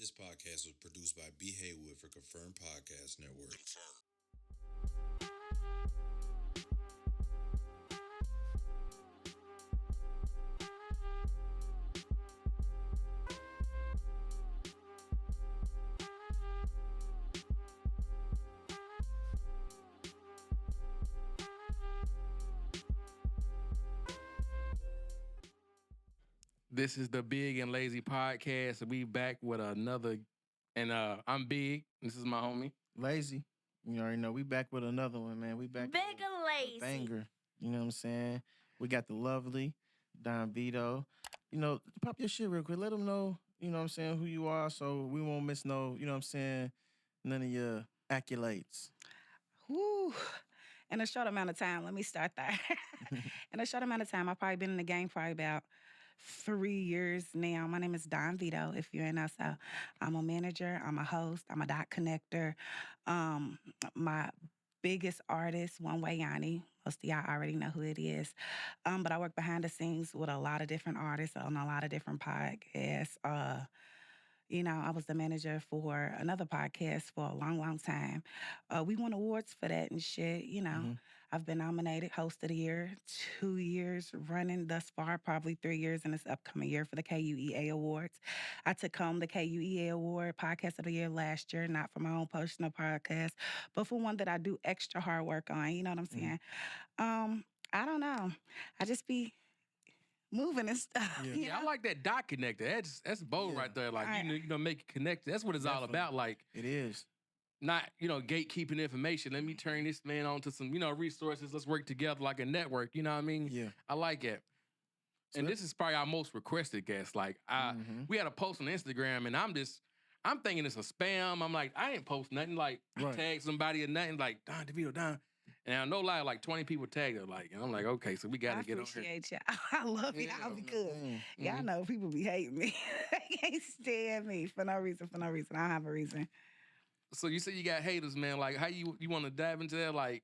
This podcast was produced by B. Haywood for Confirmed Podcast Network. This is the Big and Lazy Podcast. We back with another, and I'm Big. This is my homie. Lazy. You already know we back with another one, man. We back Big with and lazy. a banger. You know what I'm saying? We got the lovely Dawn Vitto. You know, pop your shit real quick. Let them know, you know what I'm saying, who you are, so we won't miss no, you know what I'm saying, none of your accolades. Whew. In a short amount of time, let me start there. In a short amount of time, I've probably been in the game probably about 3 years now. My name is Dawn Vitto, if you're in us. So I'm a manager, I'm a host, I'm a dot connector. My biggest artist, One Way Yanni. Most of y'all already know who it is. But I work behind the scenes with a lot of different artists on a lot of different podcasts. I was the manager for another podcast for a long, long time. We won awards for that and shit. I've been nominated Host of the Year 2 years running thus far, probably 3 years in this upcoming year for the KUEA Awards. I took home the KUEA Award Podcast of the Year last year, not for my own personal podcast, but for one that I do extra hard work on. You know what I'm saying? I don't know. I just be moving and stuff. Yeah, I like that dot connector. That's bold right there. Like, make it connected. That's what it's all about. Like, it is. Not, gatekeeping information. Let me turn this man on to some, resources. Let's work together like a network. You know what I mean? Yeah. I like it. And this is probably our most requested guest. Like, we had a post on Instagram, and I'm thinking it's a spam. I'm like, I ain't post nothing. Like, tag somebody or nothing. Like, Dawn DeVito, Dawn. And I know like 20 people tagged her. Like, and I'm like, okay, so we got to get on here. I appreciate y'all. I love y'all because y'all know people be hating me. They can't stand me for no reason. I don't have a reason. So you said you got haters, man. Like, how you want to dive into that? Like,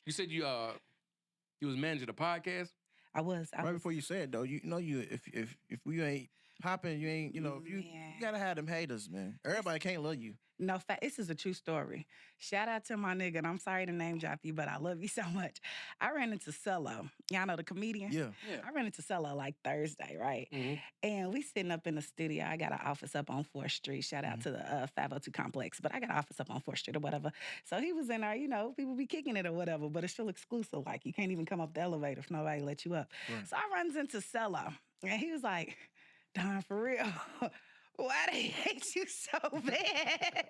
you said you was managing the podcast. I was. Before you said though, if we ain't popping, you ain't, you gotta have them haters, man. Everybody can't love you. No, this is a true story. Shout out to my nigga, and I'm sorry to name drop you, but I love you so much. I ran into Cello. Y'all know the comedian? Yeah. I ran into Cello like Thursday, right? Mm-hmm. And we sitting up in the studio. I got an office up on 4th Street. Shout out to the 502 complex. But I got an office up on 4th Street or whatever. So he was in there, people be kicking it or whatever, but it's still exclusive. Like, you can't even come up the elevator if nobody let you up. Right. So I runs into Cello, and he was like, Dawn, for real, why they hate you so bad?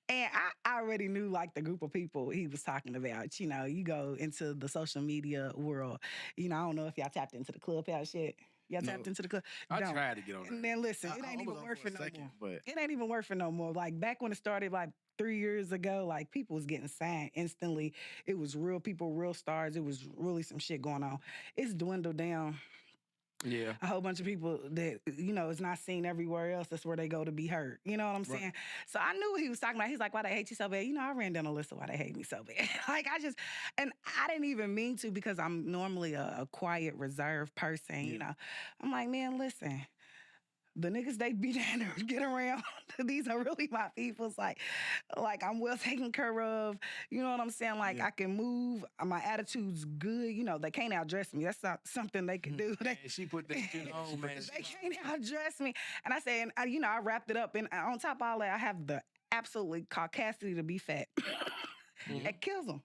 And I already knew, like, the group of people he was talking about. You go into the social media world. I don't know if y'all tapped into the Clubhouse shit. Y'all tapped into the club? I tried to get on there. And then listen, it ain't even worth it no more. But it ain't even worth it no more. Like, back when it started, like, 3 years ago, like, people was getting signed instantly. It was real people, real stars. It was really some shit going on. It's dwindled down. Yeah. A whole bunch of people that, is not seen everywhere else. That's where they go to be heard. You know what I'm saying? So I knew what he was talking about. He's like, why they hate you so bad? I ran down a list of why they hate me so bad. And I didn't even mean to because I'm normally a quiet, reserved person, I'm like, man, listen. The niggas they be down there get around. These are really my peoples. Like I'm well taken care of. You know what I'm saying? Like, I can move. My attitude's good. They can't outdress me. That's not something they can do. She put that shit on, man. They can't outdress me. And I say, and I wrapped it up. And on top of all that, I have the absolutely caucasity to be fat. It kills them.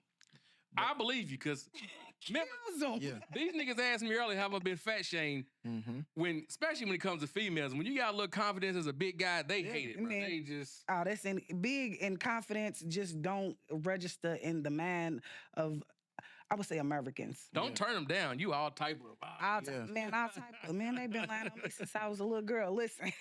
I believe you, because these niggas asked me earlier, have I been fat shamed? Especially when it comes to females. When you got a little confidence as a big guy, they hate it, bro. They just... Oh, that's big and confidence just don't register in the mind of, I would say, Americans. Don't turn them down. You all type of... Man, they've been lying on me since I was a little girl. Listen,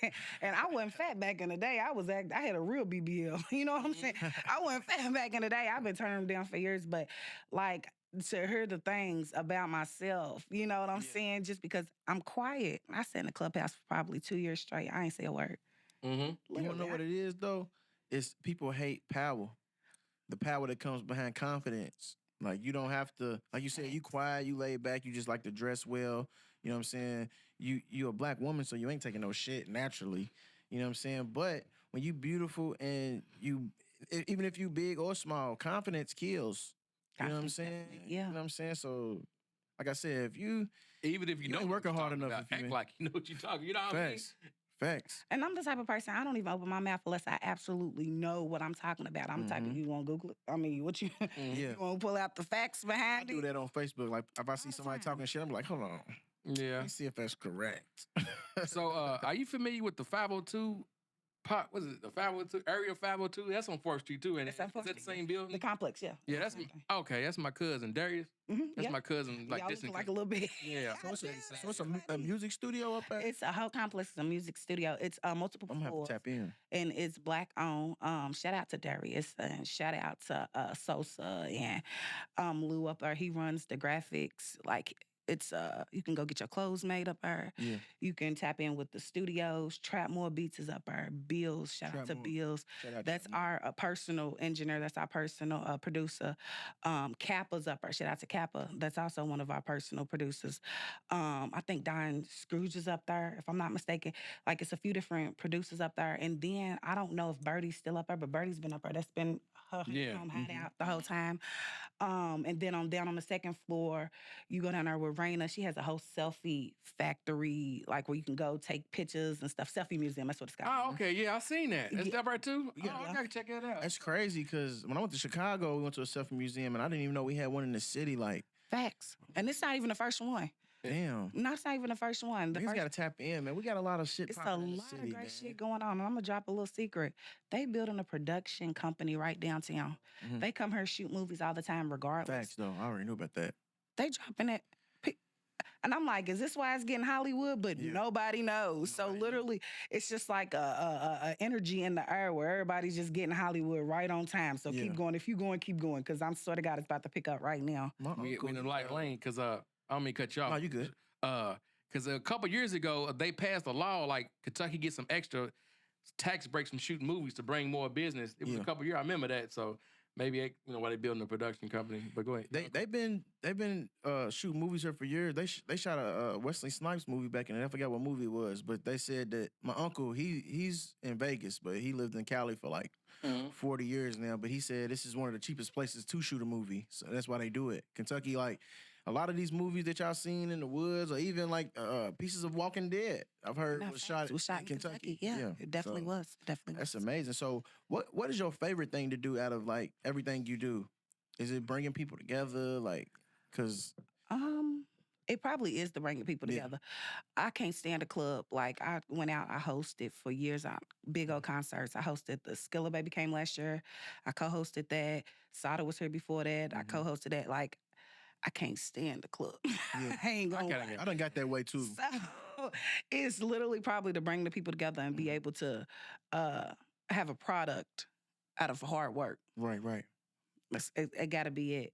and I wasn't fat back in the day. I had a real BBL. You know what I'm saying? I wasn't fat back in the day. I've been turning them down for years, but like, to hear the things about myself, you know what I'm saying? Just because I'm quiet. I sat in the clubhouse for probably 2 years straight. I ain't say a word. You wanna know what it is, though? It's people hate power. The power that comes behind confidence. Like, you don't have to, like you said, you quiet, you laid back, you just like to dress well. You know what I'm saying? You a black woman, so you ain't taking no shit naturally. You know what I'm saying? But when you beautiful and even if you big or small, confidence kills. You know what I'm saying? Yeah. You know what I'm saying? So, like I said, if you Even if you ain't don't working hard enough, about, if you act ain't- like you know what you're talking. You know what I mean? Facts. And I'm the type of person, I don't even open my mouth unless I absolutely know what I'm talking about. I'm the type of, you want to Google it? I mean, what you, you want to pull out the facts I behind do it? that on Facebook. Like, if I see the somebody time. talking shit, I'm like, hold on. Yeah. Let me see if that's correct. So, are you familiar with the 502 pop? Was it the 502 area 502? That's on 4th Street too, and That's on is 4th that the Street, same building? The complex, yeah. Yeah, that's okay. That's my cousin Darius. That's my cousin. Like Y'all this looking like a little bit. Yeah. So it's a music studio up there? It's a whole complex. It's a music studio. It's multiple I'm gonna have floors. to tap in. And it's black owned. Shout out to Darius and shout out to Sosa and Lou up there. He runs the graphics. Like it's you can go get your clothes made up there. Yeah. You can tap in with the studios. Trapmore Beats is up there. Bills, shout out to Bills. That's our personal engineer. That's our personal producer. Kappa's up there. Shout out to Kappa. That's also one of our personal producers. I think Don Scrooge is up there, if I'm not mistaken. Like it's a few different producers up there. And then I don't know if Birdie's still up there, but Birdie's been up there. That's been her hideout the whole time. And then down on the second floor, you go down there with Raina. She has a whole selfie factory, like where you can go take pictures and stuff. Selfie museum, that's what it's called. Oh, okay. Yeah, I seen that. Is that right too? Yeah. I gotta check that out. That's crazy because when I went to Chicago, we went to a selfie museum and I didn't even know we had one in the city. Like, facts. And it's not even the first one. damn. No, it's not even the first one. Niggas gotta tap in, man. We got a lot of shit. It's a popping in the lot city, of great man. shit going on. And I'm gonna drop a little secret. They building a production company right downtown. They come here shoot movies all the time, regardless. Facts, though. I already knew about that. They dropping it. And I'm like, is this why it's getting Hollywood? But nobody knows. So literally, it's just like a energy in the air where everybody's just getting Hollywood right on time. So keep going. If you going, keep going. Because I'm sort of God, it's about to pick up right now. We in the light lane because I don't mean to cut you off. No, you good. Because a couple years ago, they passed a law like Kentucky gets some extra tax breaks from shooting movies to bring more business. It was a couple years. I remember that. So maybe why they building a production company. But go ahead. They've been shooting movies here for years. They shot a Wesley Snipes movie back in the day. I forgot what movie it was, but they said that my uncle he's in Vegas, but he lived in Cali for like 40 years now. But he said this is one of the cheapest places to shoot a movie, so that's why they do it. Kentucky, like a lot of these movies that y'all seen in the woods, or even like pieces of Walking Dead, I've heard was shot in Kentucky. Yeah, it definitely was. That's amazing. So, what is your favorite thing to do out of like everything you do? Is it bringing people together? Like, cause it probably is the bringing people together. I can't stand a club. Like I went out, I hosted for years on big old concerts. I hosted the Skilla Baby came last year. I co-hosted that. Sada was here before that. I co-hosted that. Like I can't stand the club. I ain't gonna lie. I done got that way too. So it's literally probably to bring the people together and be able to have a product out of hard work. Right. It got to be it.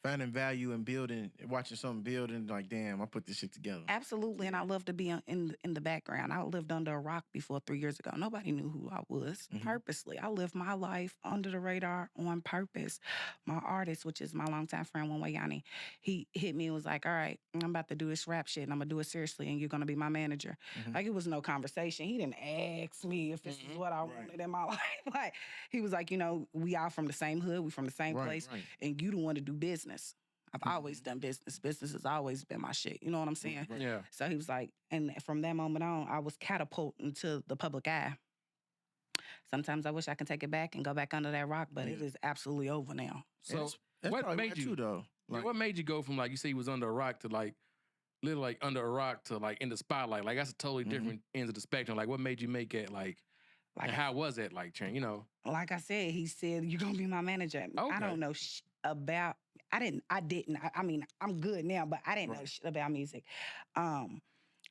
Finding value in building, watching something build, and like, damn, I put this shit together. Absolutely, and I love to be in the background. I lived under a rock before 3 years ago. Nobody knew who I was. Purposely, I lived my life under the radar on purpose. My artist, which is my longtime friend, Wanwayani, he hit me and was like, "All right, I'm about to do this rap shit, and I'm gonna do it seriously, and you're gonna be my manager." Like it was no conversation. He didn't ask me if this is what I wanted in my life. Like he was like, we all from the same hood, we from the same place, and you don't want to do business. I've always done business. Business has always been my shit. You know what I'm saying? Yeah. So he was like, and from that moment on, I was catapulted into the public eye. Sometimes I wish I could take it back and go back under that rock, but it is absolutely over now. So that's what made you too, though? Like, what made you go from like you say you was under a rock to like literally like under a rock to like in the spotlight? Like that's a totally different ends of the spectrum. Like what made you make it like and how was it like change? Like I said, he said you're gonna be my manager. Okay. I don't know about. I mean, I'm good now, but I didn't know shit about music. I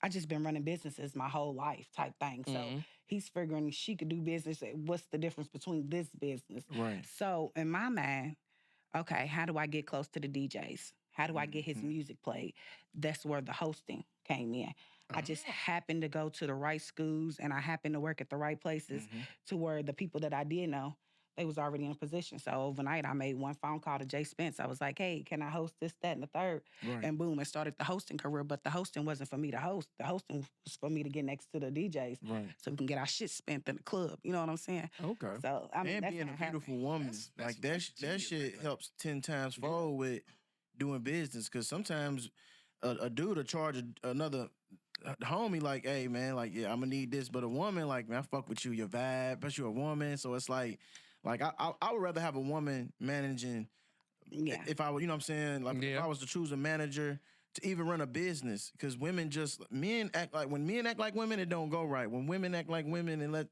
just been running businesses my whole life type thing. So he's figuring she could do business. What's the difference between this business? Right. So in my mind, okay, how do I get close to the DJs? How do I get his music played? That's where the hosting came in. I just happened to go to the right schools and I happened to work at the right places to where the people that I did know, they was already in a position. So overnight, I made one phone call to Jay Spence. I was like, hey, can I host this, that, and the third? Right. And boom, it started the hosting career. But the hosting wasn't for me to host. The hosting was for me to get next to the DJs. Right. So we can get our shit spent in the club. You know what I'm saying? Okay. So, I mean, And that's being a how it happened. beautiful woman, That's like that genius shit right there. helps 10 times fold with doing business. Cause sometimes a dude will charge another homie like, hey man, like yeah, I'm gonna need this. But a woman like, man, I fuck with you, your vibe, but you're a woman, so it's like I would rather have a woman managing. Yeah. If I were, you know what I'm saying, like if Yeah. I was to choose a manager to even run a business, because men act like when men act like women, it don't go right. When women act like women and let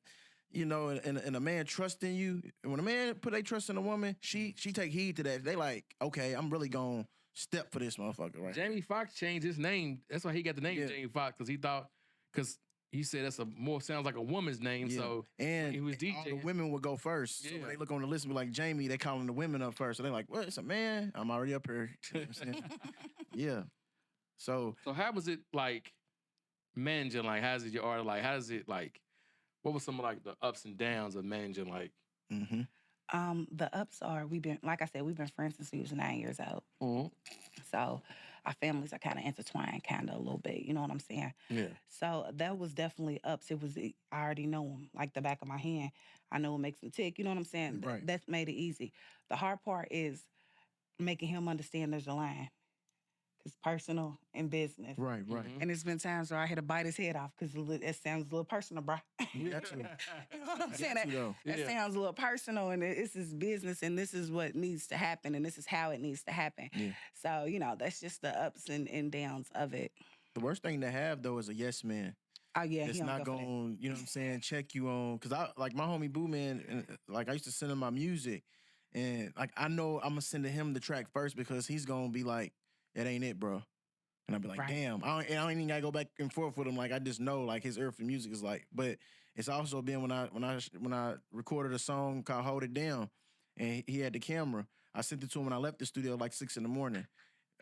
you know, and a man trust in you, when a man put their trust in a woman, she take heed to that. They like, okay, I'm really gonna step for this motherfucker, right? Jamie Foxx changed his name. That's why he got the name Yeah. Jamie Foxx, because he said that's sounds like a woman's name. Yeah. So And when he was all the DJing. women would go first. So Yeah. when they look on the list and be like, Jamie, they calling the women up first. So they're like, what? It's a man? I'm already up here. You know what I'm saying? Yeah. So So how was it like managing? Like, how's it your art? Like, how does it like? What was some of like the ups and downs of managing? Like, mhm. The ups are we've been friends since we was 9 years old. mhm. So our families are kind of intertwined, kind of a little bit. You know what I'm saying? Yeah. So that was definitely ups. I already know him like the back of my hand. I know what makes him tick. You know what I'm saying? Right. That's made it easy. The hard part is making him understand there's a line. It's personal and business. Right. Mhm. And there's been times where I had to bite his head off because it sounds a little personal, bro. You got to. You know what I'm saying? Got to, though. That Yeah. sounds a little personal, and this is business, and this is what needs to happen, and this is how it needs to happen. Yeah. So, that's just the ups and downs of it. The worst thing to have though is a yes man. Oh, yeah. It's he don't not go for that. going, you know what I'm saying, check you on. Cause I like my homie Boo Man, like I used to send him my music. And like I know I'm gonna send to him the track first because he's gonna be like, that ain't it, bro. And I'd be like, Right. damn, I don't even gotta go back and forth with him. Like I just know like his ear for music is like, but it's also been when I recorded a song called Hold It Down and he had the camera. I sent it to him when I left the studio like 6 a.m.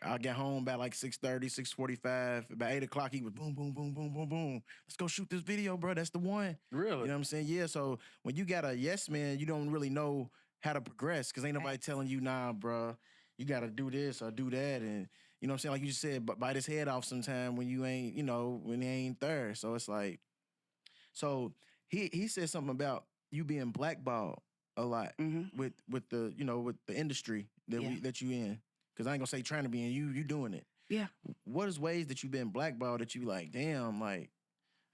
I got home by like 6:30, 6:45. About 8 o'clock, he was boom, boom, boom, boom, boom, boom. Let's go shoot this video, bro. That's the one. Really? You know what I'm saying? Yeah. So when you got a yes man, you don't really know how to progress because ain't nobody telling you, nah, bro, you got to do this or do that. And you know what I'm saying? Like you just said, bite his head off sometime when you ain't, when he ain't there. So it's like, so he said something about you being blackballed a lot Mm-hmm. with the, with the industry that Yeah. that you in. Because I ain't gonna say trying to be in, you doing it. Yeah. What is ways that you've been blackballed that you like, damn, like,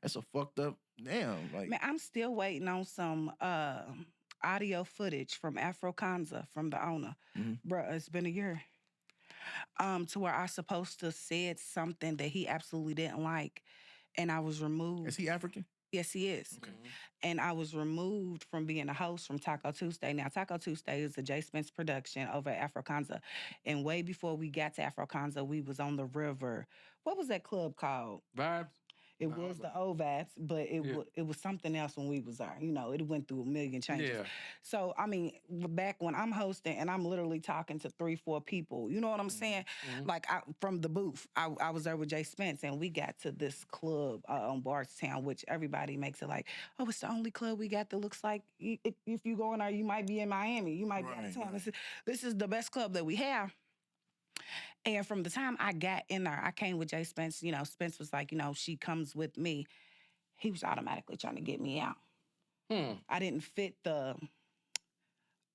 that's a fucked up, damn. Like, Man, I'm still waiting on some audio footage from Afro Kanza from the owner. Mhm. Bruh, it's been a year. To where I supposed to said something that he absolutely didn't like, and I was removed. is he African? Yes, he is. Okay. And I was removed from being a host from Taco Tuesday. Now, Taco Tuesday is a Jay Spence production over at Afro Kanza. And way before we got to Afro Kanza, we was on the river. What was that club called? Vibes. It was the old Vibes, but it was something else when we was there. It went through a million changes. Yeah. So, I mean, back when I'm hosting and I'm literally talking to 3-4 people, you know what I'm saying? Mhm. Like from the booth, I was there with Jay Spence and we got to this club on Bardstown, which everybody makes it like, oh, it's the only club we got that looks like if you go in there, you might be in Miami, you might be out of town. Right. This is the best club that we have. And from the time I got in there, I came with Jay Spence. Spence was like, she comes with me. He was automatically trying to get me out. I didn't fit the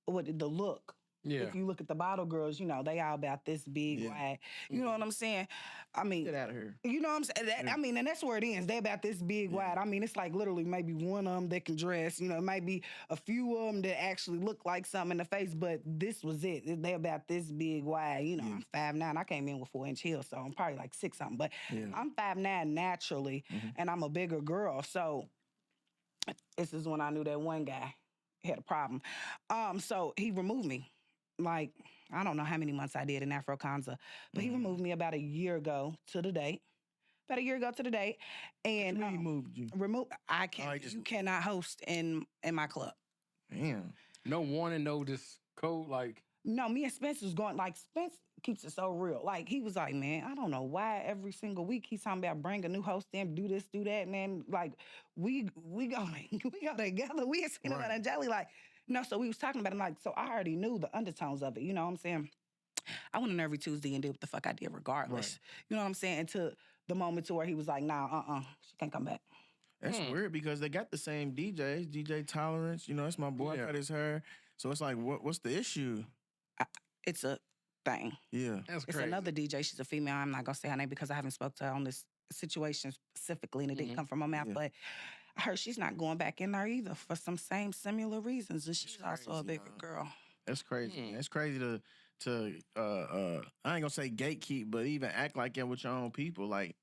look. Yeah. If you look at the bottle girls, they all about this big, Yeah. wide. You know what I'm saying? I mean, Get out of here. you know what I'm saying? I mean, and that's where it ends. They about this big, wide. I mean, it's like literally maybe one of them that can dress. It might be a few of them that actually look like something in the face, but this was it. They about this big, wide. I'm 5'9". I came in with 4-inch heels, so I'm probably like 6 something. But Yeah. I'm 5'9" naturally, and I'm a bigger girl. So this is when I knew that one guy had a problem. So he removed me. Like, I don't know how many months I did in Afro Kanza, but he removed me about a year ago to the date. And He moved you. I can't. You cannot host in my club. Damn. No warning, no just code like. No, me and Spence was going, like, Spence keeps it so real. Like, he was like, man, I don't know why every single week he's talking about bring a new host in, do this, do that, man. Like, we go together. We had seen him at Jelly, like, No, so we was talking about it, like, so I already knew the undertones of it, you know what I'm saying? I went in every Tuesday and did what the fuck I did regardless. Right. You know what I'm saying? Until the moment to where he was like, nah, she can't come back. That's weird because they got the same DJs, DJ Tolerance. You know, that's my boy, cut his hair. So it's like, what's the issue? It's a thing. Yeah. That's It's crazy. another DJ. She's a female. I'm not going to say her name because I haven't spoke to her on this situation specifically and it didn't come from my mouth. But I heard she's not going back in there either for some similar reasons. And she's also a bigger girl. That's crazy. It's crazy to I ain't gonna say gatekeep, but even act like that with your own people. Like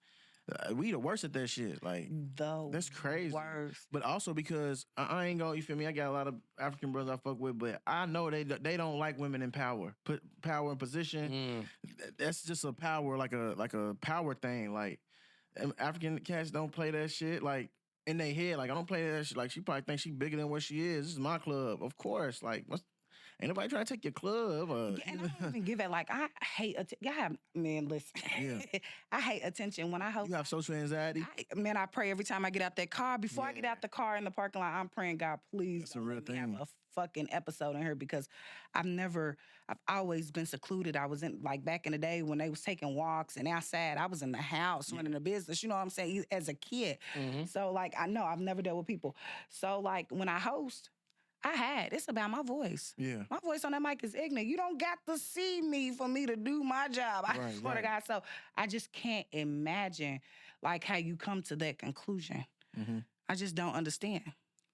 we the worst at that shit. Like that's crazy. Worst. But also because I ain't gonna, you feel me? I got a lot of African brothers I fuck with, but I know they don't like women in power, put power in position. That's just a power, like a power thing. Like African cats don't play that shit. Like in their head, like I don't play that shit. Like she probably thinks she bigger than what she is. This is my club, of course. Like ain't nobody trying to take your club. And I don't even give it. Like, I hate attention. Man, listen. Yeah. I hate attention. When I host. You have social anxiety? I pray every time I get out that car. Before I get out the car in the parking lot, I'm praying, God, please That's a real thing. have a fucking episode in here because I've always been secluded. I was in, like, back in the day when they was taking walks and outside, I was in the house running a business, you know what I'm saying, as a kid. So, like, I know I've never dealt with people. So, like, when I host, it's about my voice. Yeah. My voice on that mic is ignorant. You don't got to see me for me to do my job. I swear to God. So I just can't imagine like how you come to that conclusion. I just don't understand.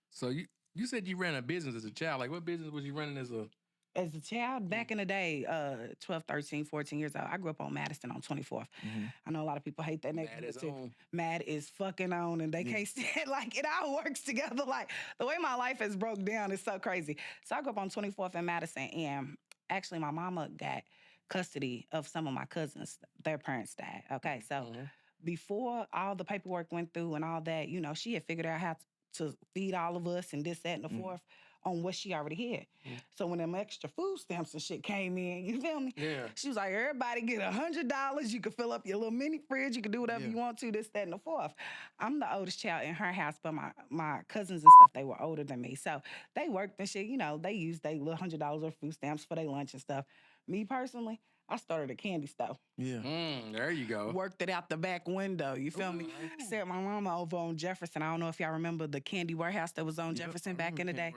So you said you ran a business as a child. Like what business was you running as a child, back in the day, 12, 13, 14 years old, I grew up on Madison on 24th. I know a lot of people hate that neighborhood too. Mad is fucking on, and they can't stand, like, it all works together. Like, the way my life has broke down is so crazy. So I grew up on 24th and Madison, and actually my mama got custody of some of my cousins. Their parents died, okay? So before all the paperwork went through and all that, you know, she had figured out how to feed all of us and this, that, and the fourth on what she already had. So when them extra food stamps and shit came in, you feel me? Yeah. She was like, everybody get $100. You can fill up your little mini fridge. You can do whatever you want to, this, that, and the fourth. I'm the oldest child in her house, but my cousins and stuff, they were older than me. So they worked and shit, you know, they used their little $100 of food stamps for their lunch and stuff. Me personally, I started a candy store. Yeah. There you go. Worked it out the back window. You feel me? Set my mama over on Jefferson. I don't know if y'all remember the candy warehouse that was on Jefferson back in the day.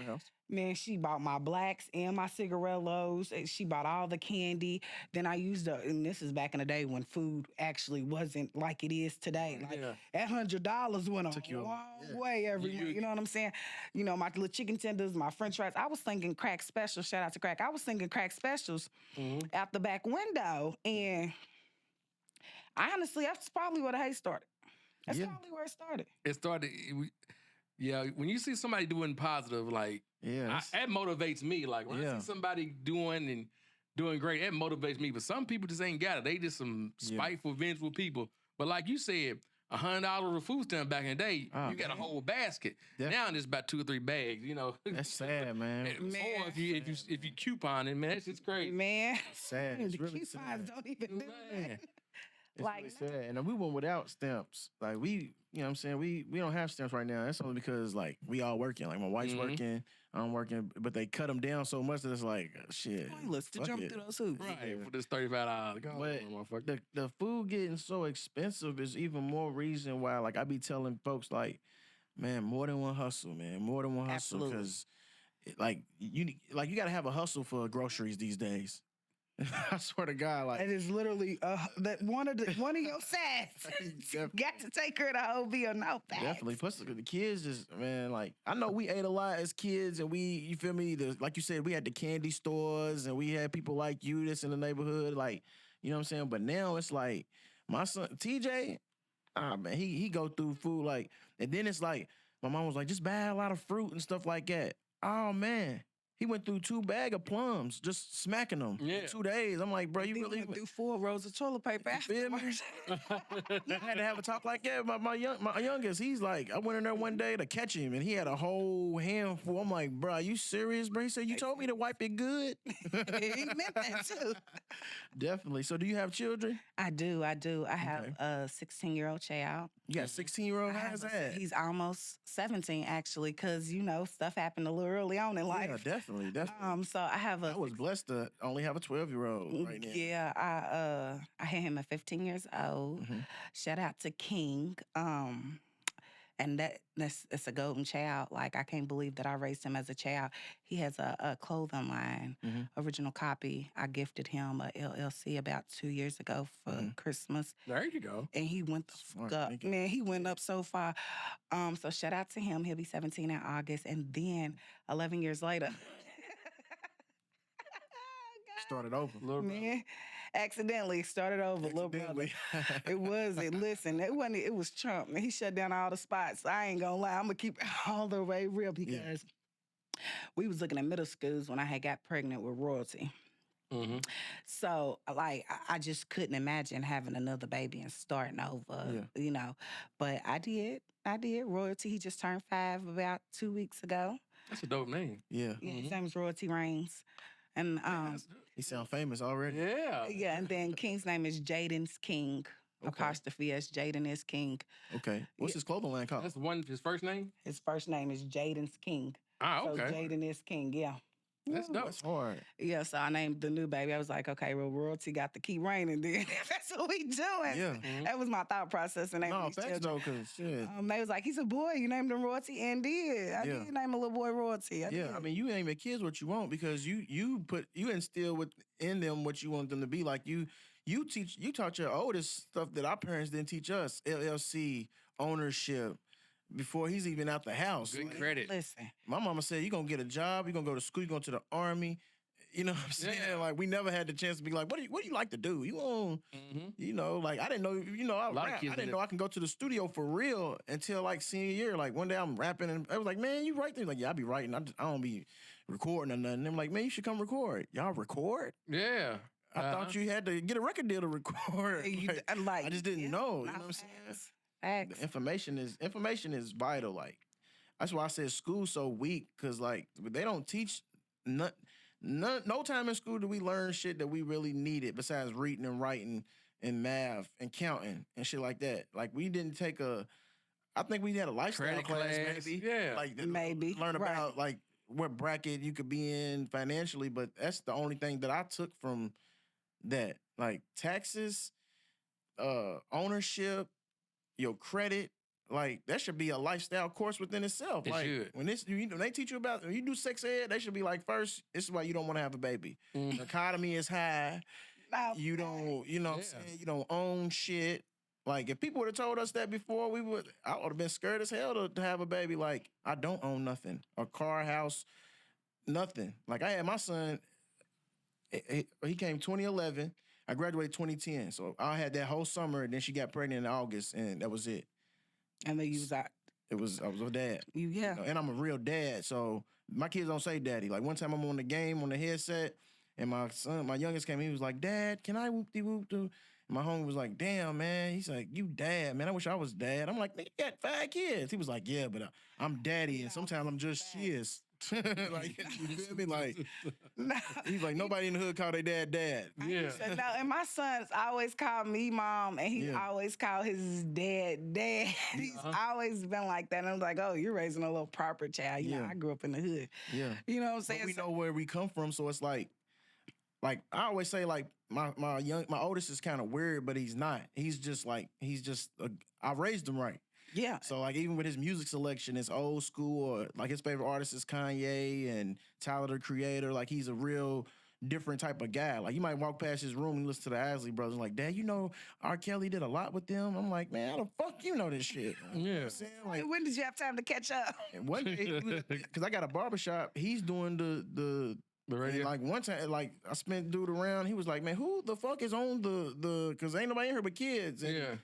Man, she bought my blacks and my cigarillos. And she bought all the candy. Then I used and this is back in the day when food actually wasn't like it is today. Like that $100 went a long way every month. You know what I'm saying? You know, my little chicken tenders, my french fries. I was thinking crack specials. Shout out to crack. I was thinking crack specials out the back window. And honestly, that's probably where the hate started. That's probably where it started. It started, when you see somebody doing positive, like, that motivates me. Like, when I see somebody doing great, that motivates me. But some people just ain't got it. They just some spiteful, vengeful people. But like you said, $100 of food stamp back in the day, you got a whole basket. Now it's about 2 or 3 bags, you know. That's sad, man. Or if you coupon it, man, that's just crazy. Man. It's sad. It's really sad. Coupons don't even do that. It's like, really sad. And we went without stamps. Like you know what I'm saying? We don't have stamps right now. That's only because like we all working. Like my wife's working, I'm working, but they cut them down so much that it's like shit. Pointless to jump through those hoops. Right, for this $35. But the food getting so expensive is even more reason why like I be telling folks like, man, more than one hustle, man. More than one hustle. Because like you gotta have a hustle for groceries these days. I swear to God, like it is literally that one of your sides got to take her to the whole meal. No facts. Definitely. Plus the kids just, man, like I know we ate a lot as kids, and you feel me? Like you said, we had the candy stores, and we had people like you that's in the neighborhood, like you know what I'm saying. But now it's like my son TJ, man, he go through food like, and then it's like my mom was like, just buy a lot of fruit and stuff like that. Oh man. He went through 2 bags of plums, just smacking them in 2 days. I'm like, bro, you Then really went through 4 rolls of toilet paper feel me? afterwards. I had to have a talk like that. My youngest, he's like, I went in there one day to catch him, and he had a whole handful. I'm like, bro, are you serious, bro? He said, you told me to wipe it good. He meant that too. Definitely. So, do you have children? I do. I have a 16-year-old child. You got a 16-year-old? How's that? He's almost 17, actually, because, stuff happened a little early on in life. Yeah, definitely. So I have I was blessed to only have a 12-year-old right now. Yeah, I had him at 15 years old. Shout out to King. And it's a golden child. Like, I can't believe that I raised him as a child. He has a clothing line, original copy. I gifted him a LLC about 2 years ago for Christmas. There you go. And he went the fuck up. Man, he went up so far. So shout out to him. He'll be 17 in August. And then 11 years later... Started over. Little Man, accidentally started over, little brother. It wasn't. Listen, it wasn't. It was Trump. And he shut down all the spots. I ain't gonna lie. I'm gonna keep it all the way real because we was looking at middle schools when I had got pregnant with Royalty. So, like, I just couldn't imagine having another baby and starting over, But I did. Royalty, he just turned 5 about 2 weeks ago. That's a dope name. Yeah. His name is Royalty Reigns. And he sound famous already. Yeah. Yeah, and then King's name is Jaden's King. Apostrophe S. Jaden is King. Okay. What's his clothing line called? That's his first name? His first name is Jaden's King. Ah, okay. So Jaden is King, yeah. That's dope. That's hard. Yeah, so I named the new baby. I was like, okay, well, Royalty got to keep reigning then. That's what we doing. Yeah. That was my thought process. And No, facts though, because shit. they was like, he's a boy. You named him Royalty, and did. I did name a little boy Royalty. I did. I mean, you name your kids what you want because you instill within them what you want them to be. Like you taught your oldest stuff that our parents didn't teach us. LLC, ownership. Before he's even out the house. Good credit. Listen. My mama said, you're going to get a job, you're going to go to school, you're going to the army. You know what I'm saying? Yeah. Like, we never had the chance to be like, what do you like to do? You want, like, I didn't know, I rap. I didn't know I can go to the studio for real until, like, senior year. Like, one day I'm rapping, and I was like, man, you write things? Like, yeah, I be writing. I don't be recording or nothing. I'm like, man, you should come record. Y'all record? Yeah. I thought you had to get a record deal to record. I just didn't know. You know what I'm saying? Information is vital. Like, that's why I said school's so weak, because like they don't teach no time in school do we learn shit that we really needed besides reading and writing and math and counting and shit like that. Like, we didn't take I think we had a lifestyle class maybe. Yeah. Like, maybe. Learn about like what bracket you could be in financially, but that's the only thing that I took from that. Like, taxes, ownership, your credit, like, that should be a lifestyle course within itself. It like, should. When they teach you about, when you do sex ed, they should be like, first, this is why you don't want to have a baby. The economy is high. You don't, what I'm saying? You don't own shit. Like, if people would have told us that before, I would have been scared as hell to have a baby. Like, I don't own nothing. A car, house, nothing. Like, I had my son, he came 2011. I graduated 2010, so I had that whole summer, and then she got pregnant in August, and that was it. And then you was out. I was a dad. And I'm a real dad, so my kids don't say daddy. Like, one time I'm on the game on the headset, and my youngest came, he was like, Dad, can I whoop-de-whoop-de? And my homie was like, damn, man. He's like, you dad, man. I wish I was dad. I'm like, nigga, you got 5 kids. He was like, yeah, but I'm daddy, and sometimes I'm just shiz. Like, you feel me? Like, he's like, nobody in the hood call their dad. Yeah. No, and my sons always call me mom, and he always call his dad. He's always been like that. And I'm like, oh, you're raising a little proper child. You know, I grew up in the hood. Yeah. You know what I'm saying? But we know where we come from, so it's like I always say, like, my oldest is kind of weird, but he's not. He's just I raised him right. Yeah. So, like, even with his music selection, it's old school, or like his favorite artist is Kanye and Tyler, the Creator. Like, he's a real different type of guy. Like, you might walk past his room and listen to the Isley Brothers, like, Dad, you know R. Kelly did a lot with them. I'm like, man, how the fuck you know this shit? You know what I'm saying? Like, when did you have time to catch up? One day, because I got a barbershop, he's doing the radio. Like, one time, like, I spent dude around. He was like, man, who the fuck is on the because ain't nobody in here but kids. And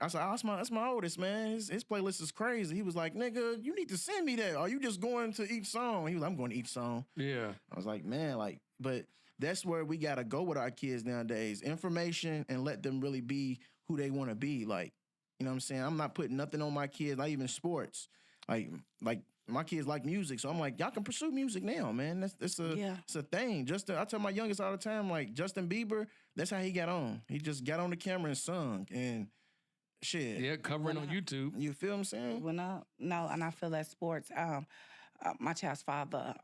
I said, oh, that's my oldest, man. His playlist is crazy. He was like, nigga, you need to send me that. Are you just going to each song? He was like, I'm going to each song. Yeah. I was like, man, like, but that's where we got to go with our kids nowadays. Information and let them really be who they want to be. Like, you know what I'm saying? I'm not putting nothing on my kids, not even sports. Like my kids like music, so I'm like, y'all can pursue music now, man. It's a thing. I tell my youngest all the time, like Justin Bieber, that's how he got on. He just got on the camera and sung and shit. Yeah, covering on YouTube. You feel what I'm saying? No, and I feel that sports. My child's father,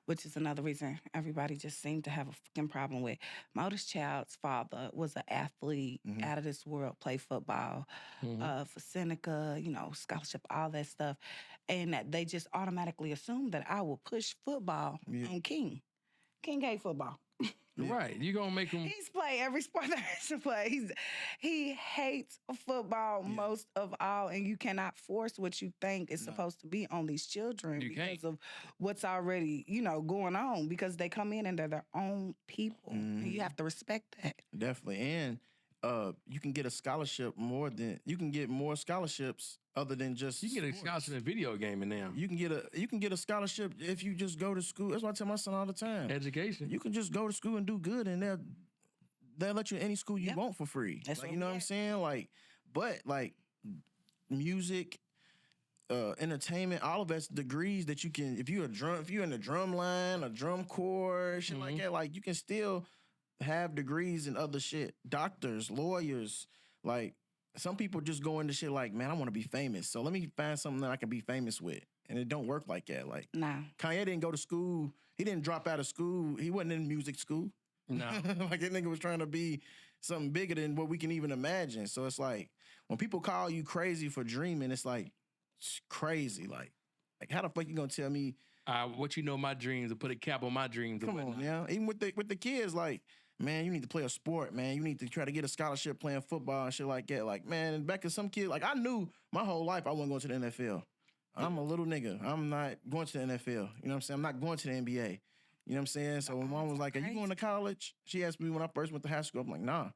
which is another reason everybody just seemed to have a fucking problem with. My oldest child's father was an athlete out of this world, played football for Seneca, scholarship, all that stuff. And that they just automatically assumed that I would push football on King. King hate football. Right. You gonna make him. He's played every sport there is to play. He hates football most of all, and you cannot force what you think is supposed to be on these children because of what's already, going on, because they come in and they're their own people. And you have to respect that. Definitely. And you can get a scholarship you can get more scholarships other than just you can get a scholarship in video gaming now. You can get a scholarship if you just go to school. That's what I tell my son all the time. Education. You can just go to school and do good, and they'll let you in any school you want for free. That's you know what I'm saying? But music, entertainment, all of that's degrees that you can. If you're in the drum line, a drum corps, shit like that, like you can still have degrees in other shit. Doctors, lawyers, like some people just go into shit like, man, I want to be famous, so let me find something that I can be famous with. And it don't work like that. Like, Kanye didn't go to school. He didn't drop out of school. He wasn't in music school. No. Like that nigga was trying to be something bigger than what we can even imagine. So it's like when people call you crazy for dreaming, it's crazy. Like how the fuck you gonna tell me what my dreams, or put a cap on my dreams? Come on, yeah. Even with the kids, like, man, you need to play a sport, man. You need to try to get a scholarship playing football and shit like that. Like, man, and back to some kids, like I knew my whole life I wasn't going to the NFL. I'm a little nigga. I'm not going to the NFL. You know what I'm saying? I'm not going to the NBA. You know what I'm saying? So when mom was like, are you going to college? She asked me when I first went to high school. I'm like, nah.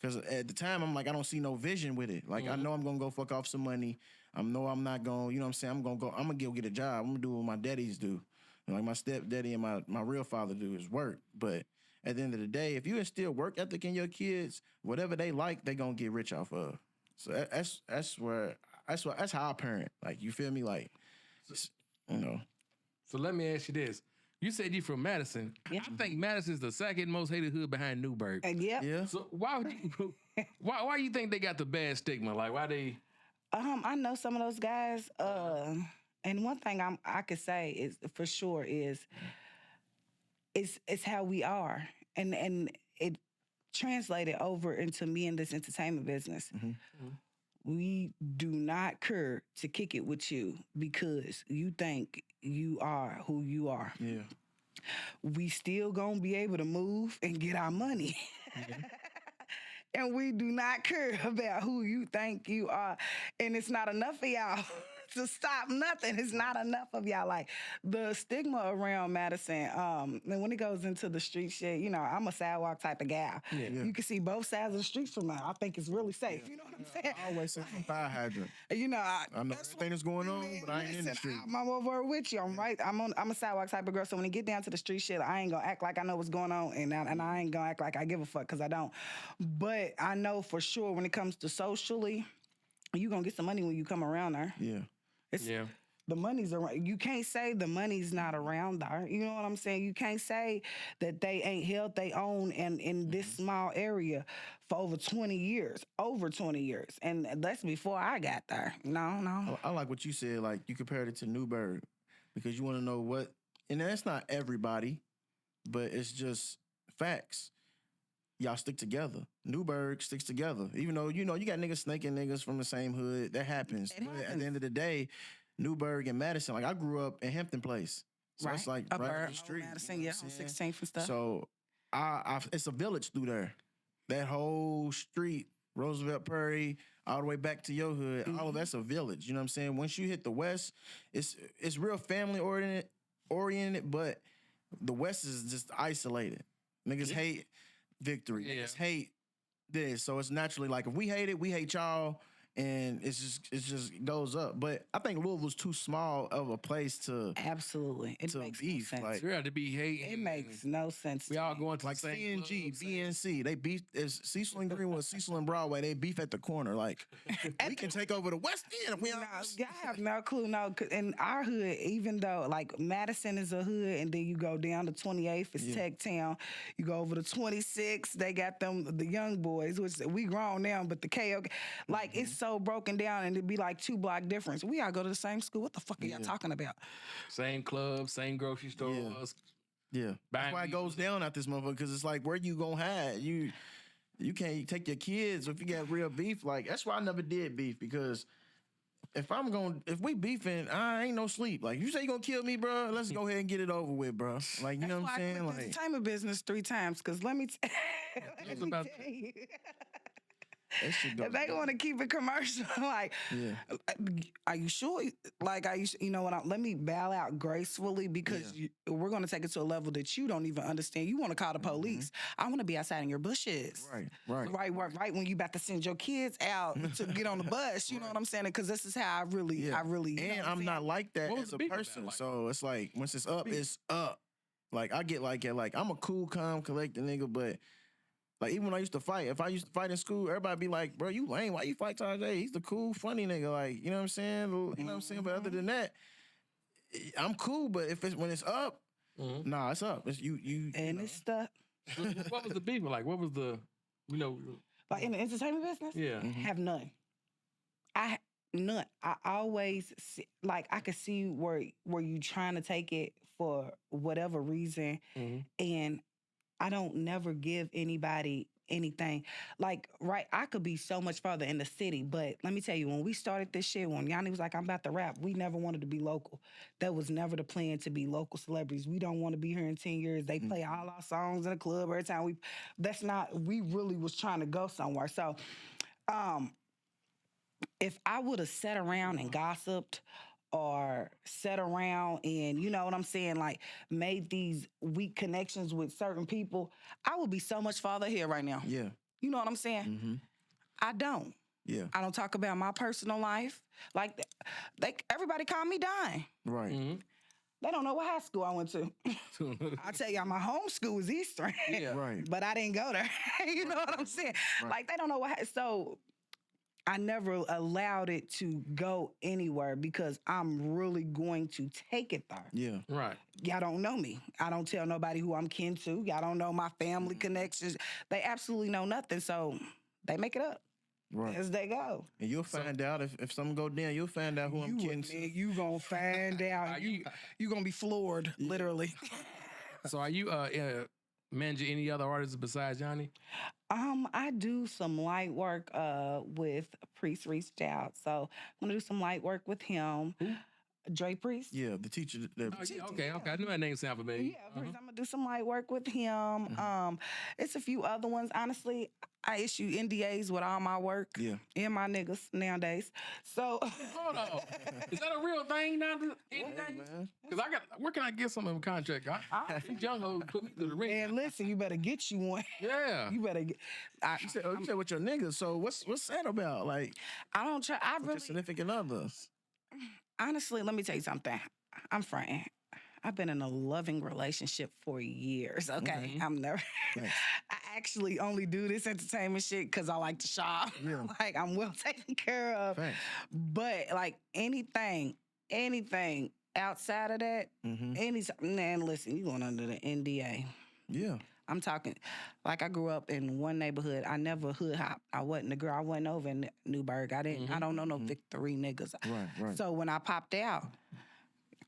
Because at the time, I'm like, I don't see no vision with it. Like, I know I'm going to go fuck off some money. I know I'm not going, you know what I'm saying? I'm going to go get a job. I'm going to do what my daddies do. Like my stepdaddy and my real father do is work. But at the end of the day, if you instill work ethic in your kids, whatever they like, they gonna get rich off of. So that's how I parent. Like, you feel me? Like, So let me ask you this: you said you from Madison. Yeah. I think Madison's the second most hated hood behind Newburgh. Yeah. So why you think they got the bad stigma? Like, why they? I know some of those guys. And one thing I could say is for sure is. It's how we are, and it translated over into me in this entertainment business. We do not care to kick it with you because you think you are who you are. Yeah, we still gonna be able to move and get our money. And we do not care about who you think you are, and it's not enough for y'all. To stop nothing. It's not enough of y'all. Like, the stigma around Madison, and when it goes into the street shit, I'm a sidewalk type of gal. Yeah. You can see both sides of the street from now. I think it's really safe. You know what I'm saying? I always say fire hydrant. I know everything that's going on, but I ain't in the street. I'm over with you. I'm right. I'm a sidewalk type of girl, so when it get down to the street shit, I ain't gonna act like I know what's going on, and I ain't gonna act like I give a fuck, because I don't. But I know for sure when it comes to socially, you gonna get some money when you come around there. Yeah. The money's around. You can't say the money's not around there. You know what I'm saying? You can't say that they ain't held their own in this small area for over 20 years. Over 20 years. And that's before I got there. No. I like what you said. Like, you compared it to Newburgh because you want to know what, and that's not everybody, but it's just facts. Y'all stick together. Newburgh sticks together. Even though, you got niggas snaking niggas from the same hood. That happens. But at the end of the day, Newburgh and Madison, like, I grew up in Hampton Place. So it's like right up the street. Madison, on 16th and stuff. So it's a village through there. That whole street, Roosevelt Prairie, all the way back to your hood, all of that's a village. You know what I'm saying? Once you hit the West, it's real family oriented, but the West is just isolated. Niggas hate Victory. Niggas hate this. So it's naturally like if we hate it, we hate y'all. And it just goes up. But I think Louisville's too small of a place to Absolutely. It makes beef. no sense. Like, You have to be hating. It makes no sense. We all going to like the same CNG, clubs, BNC, they beef. As Cecil and Greenwood, Cecil and Broadway, they beef at the corner. Like, we can take over the West End if we I have no clue. No, in our hood, even though like Madison is a hood, and then you go down to 28th, it's Tech Town. You go over to 26, they got them the young boys, which we grown now, but the KO, like it's so broken down, and it'd be like 2 block difference. We all go to the same school. What the fuck are y'all talking about? Same clubs, same grocery stores. Yeah, that's why it goes down at this motherfucker, because it's like, where you gonna hide? You can't take your kids if you got real beef. Like, that's why I never did beef, because if we beefing, I ain't no sleep. Like, you say you gonna kill me, bro? Let's go ahead and get it over with, bro. Like, you know what I'm saying? Like, entertainment business 3 times, because let me tell you. If they want to keep it commercial, like, are you sure? Like, you know what? Let me bow out gracefully, because we're going to take it to a level that you don't even understand. You want to call the police. I want to be outside in your bushes. Right. When you about to send your kids out to get on the bus, you know what I'm saying? Because this is how I really. And I'm not like that as a person. Like? So it's like, once it's up, it's up. Like, I get like it. Like, I'm a cool, calm, collected nigga, but. Like, even when I used to fight, if I used to fight in school, everybody be like, bro, you lame. Why you fight Tajay? He's the cool, funny nigga. Like, you know what I'm saying? You know what I'm saying? But other than that, I'm cool. But when it's up, nah, it's up. It's you. And it's stuck. What was the beef like? What was the, like in the entertainment business? Yeah. Have none. None. I always see, like, I could see where you trying to take it for whatever reason, and I don't never give anybody anything. Like, right, I could be so much farther in the city, but let me tell you, when we started this shit, when Yanni was like, I'm about to rap, we never wanted to be local. That was never the plan, to be local celebrities. We don't want to be here in 10 years. They play all our songs in the club every time we really was trying to go somewhere. So, if I would have sat around and gossiped, or sat around and, you know what I'm saying, like, made these weak connections with certain people, I would be so much farther here right now. Yeah. You know what I'm saying? I don't. Yeah. I don't talk about my personal life. Like, everybody call me Dawn. Right. They don't know what high school I went to. I tell y'all, my home school was Eastern. Yeah. Right. But I didn't go there. You know what I'm saying? Right. Like, they don't know what. So I never allowed it to go anywhere, because I'm really going to take it there. Yeah. Right. Y'all don't know me. I don't tell nobody who I'm kin to. Y'all don't know my family connections. They absolutely know nothing. So they make it up. Right. As they go. And you'll find out if something go down, you'll find out who I'm kin to. You gonna find out. You gonna be floored, literally. So are you managing any other artists besides Johnny? I do some light work with Priest reached out. So I'm gonna do some light work with him. Who? Dre Priest. Yeah, the teacher. Okay. I knew that name sounded familiar. Yeah, Priest. I'm gonna do some light work with him. It's a few other ones. Honestly, I issue NDAs with all my work. Yeah. And my niggas nowadays. So Hold on. Is that a real thing now? Because where can I get some of a contract? These young hoes put me through the ring. And listen, you better get you one. Yeah. You better get. You said with your niggas. So what's that about? Like, I don't try. I really. Your significant others. Honestly, let me tell you something. I'm fronting. I've been in a loving relationship for years, okay? I'm never... I actually only do this entertainment shit because I like to shop. Yeah. Like, I'm well taken care of. Thanks. But, like, anything outside of that, man, listen, you going under the NDA. Yeah. I'm talking, like, I grew up in one neighborhood. I never hood hopped. I wasn't a girl. I wasn't over in Newburgh. I don't know no Victory niggas. Right. So when I popped out,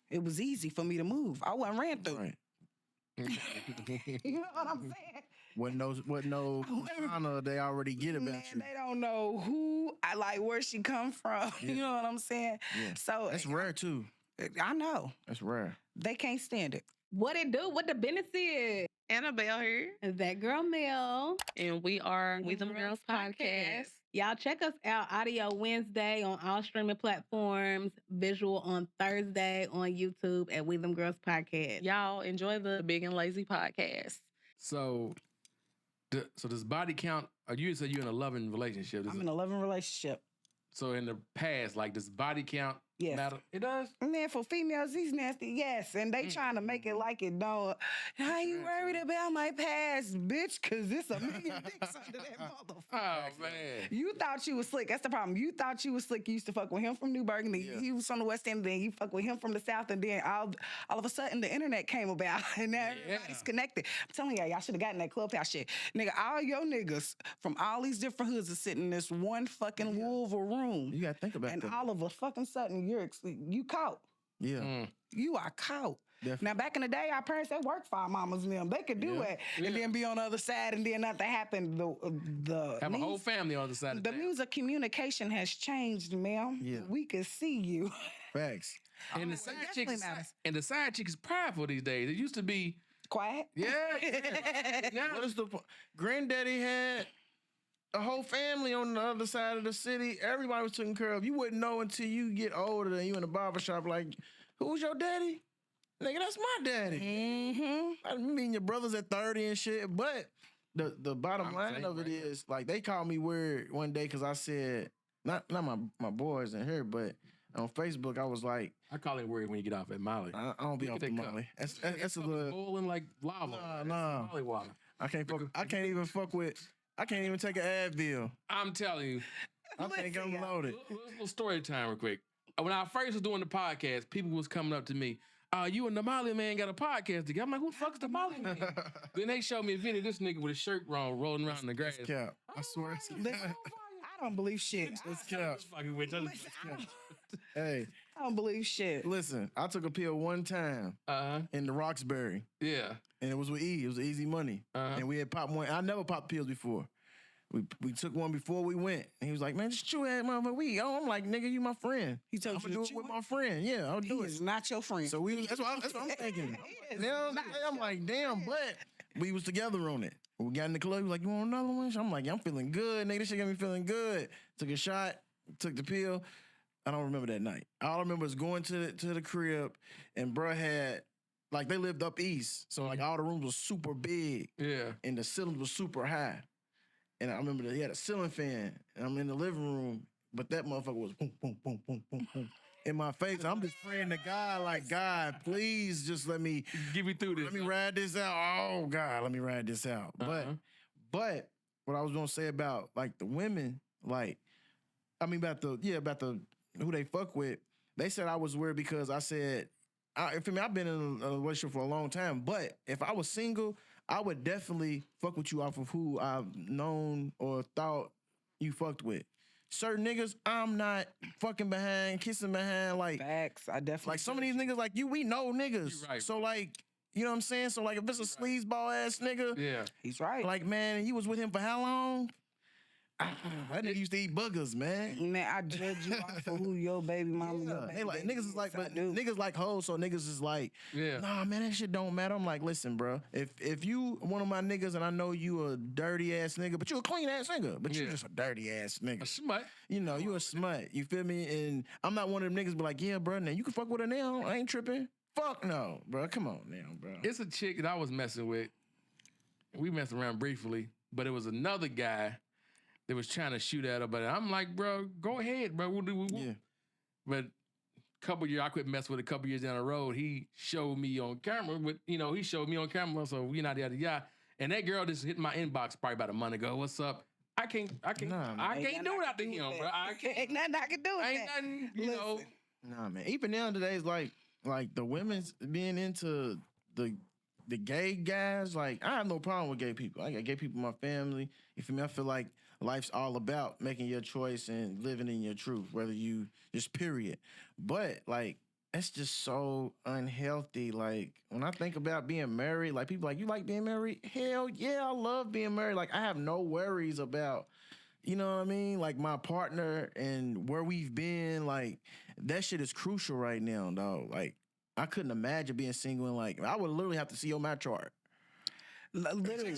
it was easy for me to move. I wasn't ran through. Right. You know what I'm saying? What no persona they already get about you. They don't know who I like, where she come from. Yeah. You know what I'm saying? Yeah. So that's rare too. I know. That's rare. They can't stand it. What it do? What the business is? Annabelle here. That girl Mel. And we are We Them Girls Podcast. Y'all check us out audio Wednesday on all streaming platforms, visual on Thursday on YouTube at We Them Girls Podcast. Y'all enjoy the Big and Lazy Podcast. So So does body count? Or you said you're in a loving relationship? I'm in a loving relationship. So in the past, like, does body count matter? It does? And then for females, these nasty, yes. And they trying to make it like it don't. How you worried about my past, bitch? Because it's a million dicks under that motherfucker. Oh, man. You thought you was slick. That's the problem. You thought you was slick. You used to fuck with him from New Burgundy. Yeah. He was from the West End. Then you fuck with him from the South. And then all of a sudden, the internet came about. And now everybody's connected. I'm telling y'all should have gotten that Clubhouse shit. Nigga, all your niggas from all these different hoods are sitting in this one fucking Louisville room. You gotta think about that. And all of a fucking sudden, you caught. Yeah. You are caught. Definitely. Now, back in the day, our parents, they worked for our mamas and them. They could do it. And then be on the other side and then nothing happened. Have a whole family on the side of the music communication has changed, ma'am. Yeah. We can see you. Facts. And the side chick is prideful these days. It used to be quiet. Yeah. What is the point? Granddaddy had a whole family on the other side of the city. Everybody was taken care of. You wouldn't know until you get older and you in the barbershop like, who's your daddy? Nigga, that's my daddy. Mm-hmm. I mean, your brothers at 30 and shit. But the bottom line of it is, like, they called me weird one day because I said, not my boys in here, but on Facebook, I was like, I call it weird when you get off at Molly. I don't be off the Molly. That's a little boiling like lava. Nah. Molly water. I can't even take an Advil. I'm telling you. I think I'm loaded. Little story time real quick. When I first was doing the podcast, people was coming up to me, you and the Molly man got a podcast together. I'm like, who the fuck's the Molly man? Then they showed me a video of this nigga with a shirt wrong, rolling around in the grass. Cap. I swear it's cap. I don't believe shit. It's cap. Hey. I don't believe shit. Listen, I took a pill one time in the Roxbury. Yeah. And it was with E. It was Easy Money. And we had popped one. I never popped pills before. We took one before we went. And he was like, man, just chew that motherfucker weed. I'm like, nigga, you my friend. He told I'm you gonna do it with my friend. Yeah, I'll do it. He's not your friend. So that's what I'm thinking. I'm like, damn, but we was together on it. We got in the club. He was like, you want another one? I'm like, yeah, I'm feeling good. Nigga, this shit got me feeling good. Took a shot, took the pill. I don't remember that night. All I remember is going to the crib, and bruh had, like, they lived up east. So, like, all the rooms was super big. Yeah. And the ceiling was super high. And I remember that he had a ceiling fan, and I'm in the living room, but that motherfucker was boom, boom, boom, boom, boom, boom in my face. And I'm just praying to God, like, God, please just let me get me through this. Let me ride this out. Oh God, let me ride this out. But what I was gonna say about, like, the women, like, I mean about the who they fuck with. They said I was weird because I said, I've been in a relationship for a long time, but if I was single, I would definitely fuck with you off of who I've known or thought you fucked with. Certain niggas, I'm not fucking behind, kissing behind, like... Facts, I definitely... Like, some of these niggas, like, we know niggas. Right. So, like, you know what I'm saying? So, like, if it's a sleazeball-ass nigga... Yeah. He's right. Like, man, you was with him for how long? That nigga used to eat boogers, man. Man, I judge you off of who your baby mama your baby they like niggas is like, but do. niggas like hoes, so niggas is like, nah, man, that shit don't matter. I'm like, listen, bro, if you one of my niggas and I know you a dirty ass nigga, but you a clean ass nigga, but you just a dirty ass nigga, a smut. You know, you a smut. You feel me? And I'm not one of them niggas, be like, yeah, bro, now you can fuck with her now. I ain't tripping. Fuck no, bro. Come on now, bro. It's a chick that I was messing with. We messed around briefly, but it was another guy that was trying to shoot at her. But I'm like, bro, go ahead, bro. We'll do. Yeah. But a couple years, I quit messing with a couple years down the road. He showed me on camera, but he showed me on camera, so we not yada yada. And that girl just hit my inbox probably about a month ago. What's up? I can't do it after him, bro. I can't. Ain't nothing I can do with ain't that. Nothing, you know. Nah, man. Even nowadays, like the women's being into the gay guys, like, I have no problem with gay people. I got gay people in my family. You feel me? I feel like life's all about making your choice and living in your truth, whether you just period. But, like, it's just so unhealthy. Like, when I think about being married, like, people like, you like being married? Hell yeah, I love being married. Like, I have no worries about, you know what I mean? Like, my partner and where we've been, like, that shit is crucial right now, dog. Like, I couldn't imagine being single and, like, I would literally have to see your mat chart. Literally.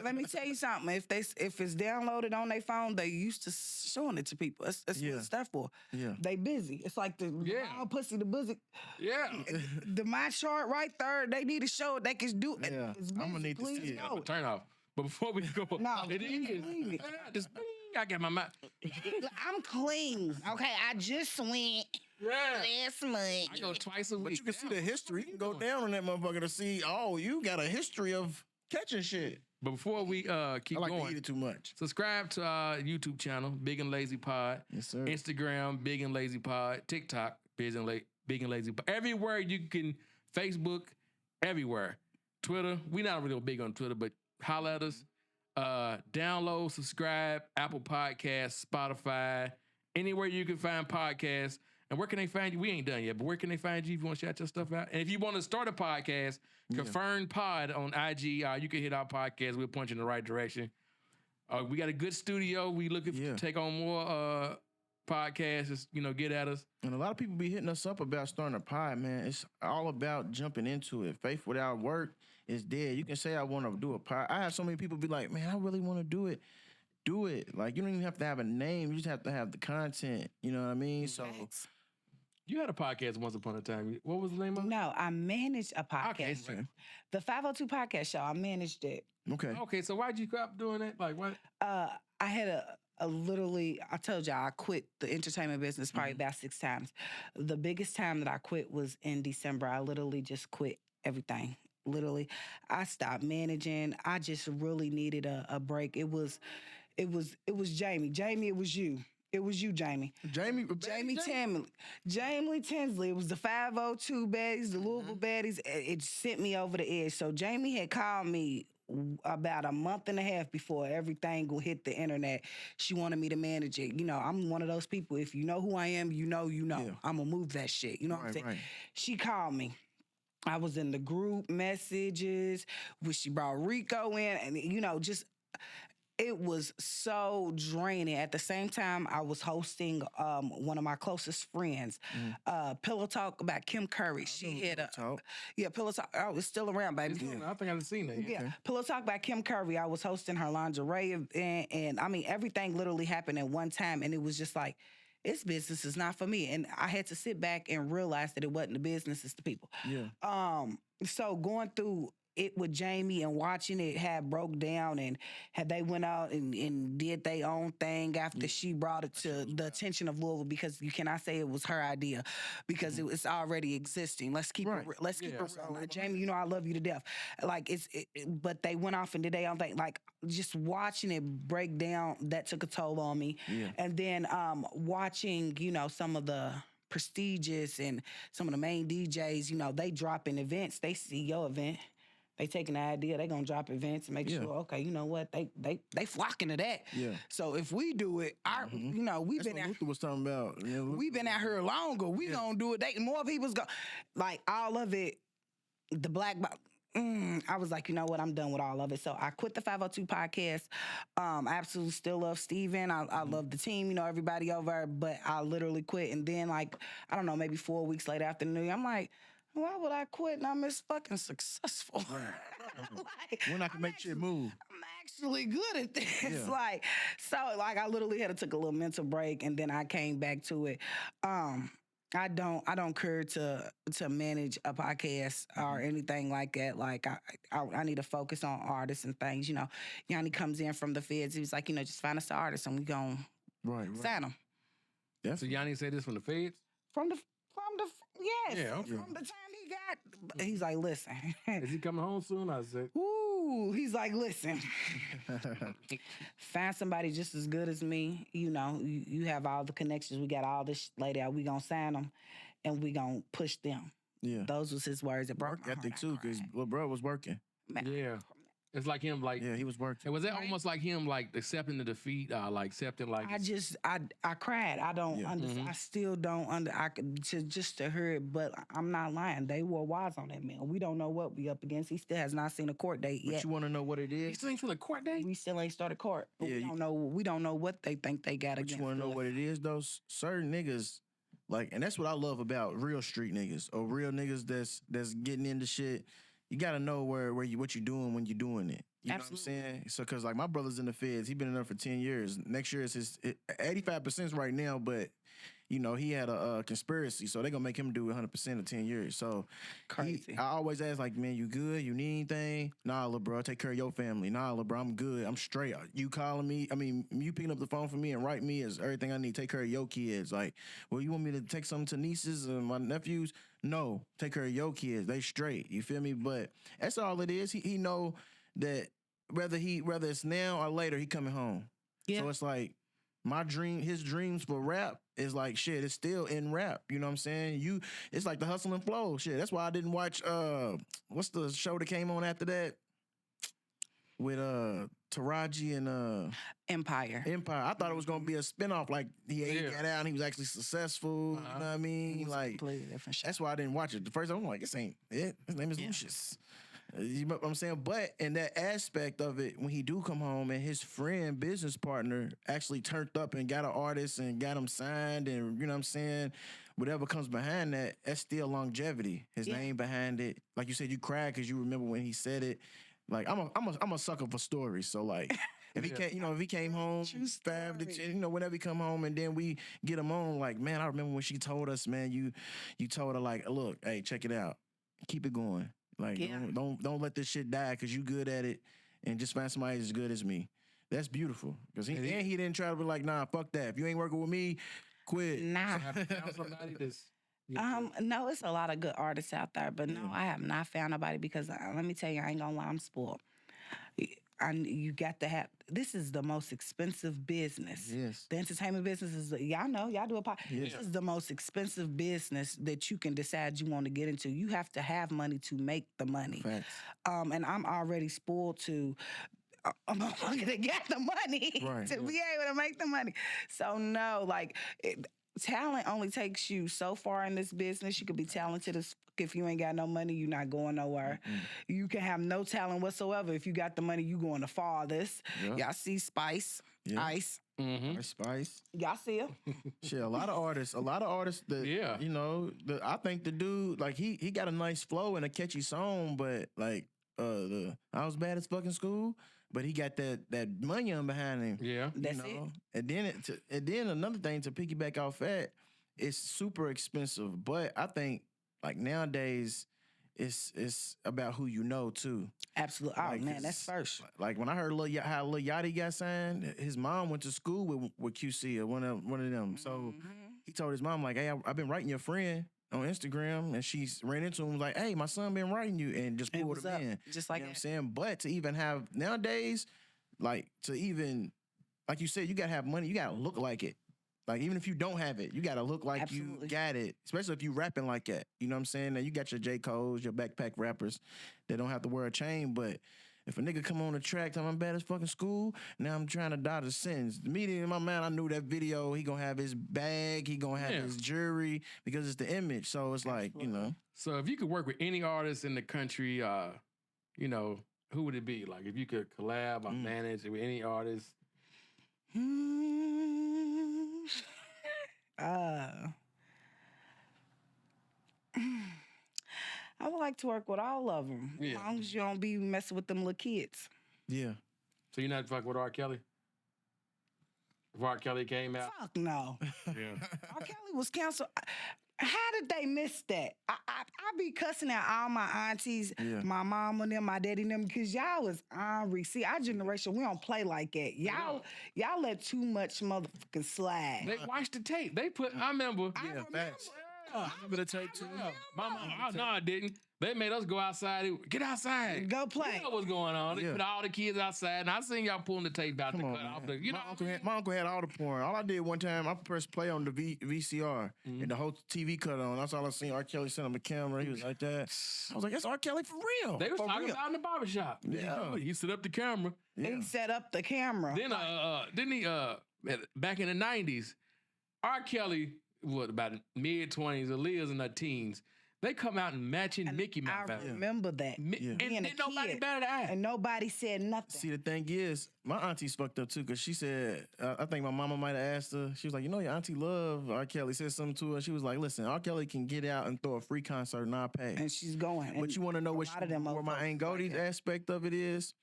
Let me tell you something. If it's downloaded on their phone, they used to showing it to people. That's what it's that for. Yeah. They busy. It's like the pussy, the busy. Yeah. The my chart right there, they need to show it. They can do it. Yeah. I'm gonna need to see it. Turn off. But before we go, No, it is. I got my mouth. I'm clean. Okay, I just went last month. I go twice a week. But you can see the history. You can go down on that motherfucker to see, you got a history of catching shit. But before we keep I like going, to eat it too much. subscribe to our YouTube channel, Big and Lazy Pod. Yes, sir. Instagram, Big and Lazy Pod. TikTok, Big and Lazy Pod. Everywhere you can, Facebook, everywhere. Twitter, we not really big on Twitter, but holler at us. Download, subscribe, Apple Podcasts, Spotify, anywhere you can find podcasts. And where can they find you? We ain't done yet, but where can they find you if you want to shout your stuff out? And if you want to start a podcast, Confirm Pod on IG. You can hit our podcast. We'll point you in the right direction. We got a good studio. We looking to take on more podcasts. Just, get at us. And a lot of people be hitting us up about starting a pod, man. It's all about jumping into it. Faith without work is dead. You can say, I want to do a pod. I have so many people be like, man, I really want to do it. Do it. Like, you don't even have to have a name. You just have to have the content. You know what I mean? So... You had a podcast once upon a time. What was the name of it? No, I managed a podcast. Okay. The 502 podcast show, I managed it. Okay. Okay, so why'd you stop doing that? Like, what? I had a literally, I told y'all, I quit the entertainment business probably about 6 times. The biggest time that I quit was in December. I literally just quit everything. Literally, I stopped managing. I just really needed a break. It was Jamie. Jamie, it was you. It was you, Jamie. Jamie Tinsley. It was the 502 baddies, the Louisville baddies. It sent me over the edge. So Jamie had called me about a month and a half before everything will hit the internet. She wanted me to manage it. I'm one of those people. If you know who I am, you know. Yeah. I'm going to move that shit. You know what I'm saying? Right. She called me. I was in the group messages when she brought Rico in and, just... It was so draining. At the same time, I was hosting one of my closest friends, Pillow Talk about Kim Curry. She had Pillow Talk. Oh, it's still around, baby. I think I've seen that. Yeah, Pillow Talk by Kim Curry. I was hosting her lingerie event, and I mean everything literally happened at one time, and it was just like, this business is not for me. And I had to sit back and realize that it wasn't the business, it's the people. Yeah. So going through it with Jamie and watching it had broke down and had they went out and did their own thing after she brought it to the attention of Louisville, because you cannot say it was her idea because it's already existing. Let's keep it real. Jamie, I love you to death. Like but they went off and did their own thing. Like just watching it break down, that took a toll on me. Yeah. And then watching, some of the prestigious and some of the main DJs, they drop in events. They see your event. They taking the idea, they gonna drop events and make sure, okay, you know what, they flocking to that. Yeah. So if we do it, we've been Luther was talking about. We've been out here longer. We gonna do it. More people's go, like all of it. The black. I was like, you know what, I'm done with all of it. So I quit the 502 podcast. I absolutely still love Steven. I love the team, everybody over, but I literally quit. And then I don't know, maybe 4 weeks later after New Year, I'm like, why would I quit and I'm fucking successful? When I can make shit move. I'm actually good at this. Yeah. I literally had to take a little mental break and then I came back to it. I don't care to manage a podcast or anything like that. Like I need to focus on artists and things. Yanni comes in from the feds. He was like, just find us an artist and we gonna sign them. Yeah. So Yanni said this from the feds? Yes. Yeah, okay. From the time he got, he's like, listen. Is he coming home soon? I said. Ooh, he's like, listen. Find somebody just as good as me. You have all the connections. We got all this laid out. We gonna sign them, and we gonna push them. Yeah. Those was his words. That broke my heart. Ethic too, because bro was working. Man. Yeah. It's like him, he was working. Was that almost like him, accepting the defeat, accepting I cried. I don't understand. I still don't just to hear it, but I'm not lying. They were wise on that man. We don't know what we up against. He still has not seen a court date yet. But you want to know what it is? He still ain't seen a court date? We still ain't started court. Yeah, we don't know what they think they got against. You want to know what it is though? Certain niggas, and that's what I love about real street niggas or real niggas that's getting into shit. You gotta know what you're doing when you're doing it. You know what I'm saying? So, cause my brother's in the feds, he been in there for 10 years. Next year is 85% right now, but he had a conspiracy, so they're gonna make him do 100% in 10 years. So Crazy. I always ask, like, man, you good? You need anything? Nah, little bro, take care of your family. Nah, little bro, I'm good. I'm straight. You calling me? I mean, you picking up the phone for me and write me is everything I need. Take care of your kids. Like, well, you want me to take something to nieces and my nephews? No, take care of your kids. They straight. You feel me? But that's all it is. He know that whether it's now or later, he coming home. Yeah. So it's like his dreams for rap is like shit. It's still in rap. You know what I'm saying? It's like the hustle and flow shit. That's why I didn't watch what's the show that came on after that with Taraji and Empire. I thought it was gonna be a spinoff. Like he got out and he was actually successful. You know what I mean? Like completely different show. that's why I didn't watch it. The first time I'm like, this ain't it. His name is Lucius. You know what I'm saying? But in that aspect of it, when he do come home and his friend, business partner, actually turned up and got an artist and got him signed and, you know what I'm saying, whatever comes behind that, that's still longevity. His name behind it. Like you said, you cried because you remember when he said it. Like, I'm a sucker for stories. So, like, if he can't, if he came home, whenever he come home and then we get him on, like, man, I remember when she told us, man, you told her, like, look, hey, check it out. Keep it going. Like, don't let this shit die because you good at it and just find somebody as good as me. That's beautiful. Because he didn't try to be like, nah, fuck that. If you ain't working with me, quit. Nah. Somebody that's, no, it's a lot of good artists out there, but no, I have not found nobody because let me tell you, I ain't gonna lie, I'm spoiled. You got to have. This is the most expensive business. Yes. The entertainment business is. Y'all know. Y'all do a podcast. Yes. This is the most expensive business that you can decide you want to get into. You have to have money to make the money. Facts. And I'm already spoiled to. I'm not going to get the money to be able to make the money. So no, like. Talent only takes you so far in this business. You could be talented as fuck. If you ain't got no money, you're not going nowhere. You can have no talent whatsoever. If you got the money, you going the farthest. Y'all see Spice, Ice. Spice. Y'all see him? Shit, a lot of artists that, I think the dude, like, he got a nice flow and a catchy song, but, like, I was bad as fucking school. But he got that money on behind him. Yeah. That's it. And then another thing to piggyback off that, it's super expensive. But I think like nowadays it's about who you know too. Absolutely. Like, oh man, that's first. Like when I heard how Lil Yachty got signed, his mom went to school with QC or one of them. So he told his mom, like, hey, I've been writing your friend on Instagram, and she ran into him like, hey, my son been writing you, and just pulled him in. Just like you know what I'm saying? But to even have nowadays, like you said, you gotta have money, you gotta look like it. Like even if you don't have it, you gotta look like you got it. Especially if you rapping like that. You know what I'm saying? Now you got your J. Cole's, your backpack rappers that don't have to wear a chain, but if a nigga come on the track, tell me I'm bad as fucking school, now I'm trying to dodge the sins. Immediately in my mind, I knew that video, he gonna have his bag, he gonna have his jewelry, because it's the image. So it's like, So if you could work with any artist in the country, who would it be? Like if you could collab or manage with any artist? I would like to work with all of them. Yeah. As long as you don't be messing with them little kids. Yeah. So you're not fucking with R. Kelly? If R. Kelly came out? Fuck no. Yeah. R. Kelly was canceled. How did they miss that? I be cussing out all my aunties, my mom and them, my daddy and them, because y'all was angry. See, our generation, we don't play like that. Y'all let too much motherfucking slide. They watched the tape. They put, I remember. Yeah, facts. I remember the tape too. My mom, no, I didn't. They made us go outside. Get outside. Go play. You know what's going on. They put all the kids outside, and I seen y'all pulling the tape out to cut off the, my uncle had all the porn. All I did one time, I pressed play on the VCR, and the whole TV cut on. That's all I seen. R. Kelly sent him a camera. He was like that. I was like, that's R. Kelly for real. They was talking about in the barbershop. Yeah. He set up the camera. Yeah. He set up the camera. Then, didn't he, back in the 90s, R. Kelly, about mid-20s, Aaliyah's in her teens, they come out in matching Mickey Mouse. I remember that. And didn't nobody bat an eye. And nobody said nothing. See, the thing is, my auntie's fucked up too, because she said, I think my mama might have asked her, she was like, your auntie love R. Kelly, said something to her. She was like, listen, R. Kelly can get out and throw a free concert and I'll pay. And she's going. But you want to know where my Aunt Goldie's aspect of it is?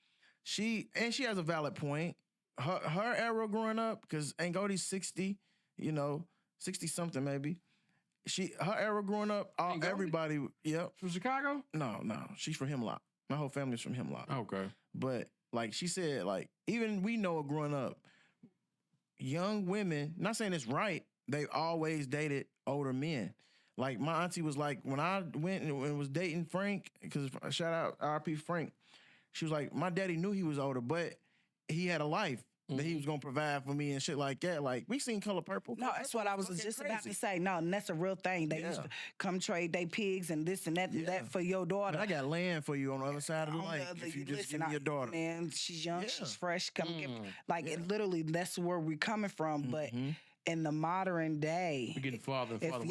She has a valid point. Her era growing up, because Aunt Goldie's 60, 60 something maybe. Her era growing up, everybody, yep. From Chicago? No, she's from Hemlock. My whole family's from Hemlock. Okay. But like she said, like even we know growing up, young women, not saying it's right, they always dated older men. Like my auntie was like, when I went and was dating Frank, because shout out RP Frank, she was like, my daddy knew he was older, but he had a life that he was gonna provide for me and shit like that. Like we seen Color Purple. No, that's what I was just about to say. No, and that's a real thing. They used to come trade their pigs and this and that and that for your daughter. But I got land for you on the other side of the lake if you just give me your daughter. Man, she's young, she's fresh. Come get, like it literally. That's where we're coming from. But in the modern day, we're getting farther and farther.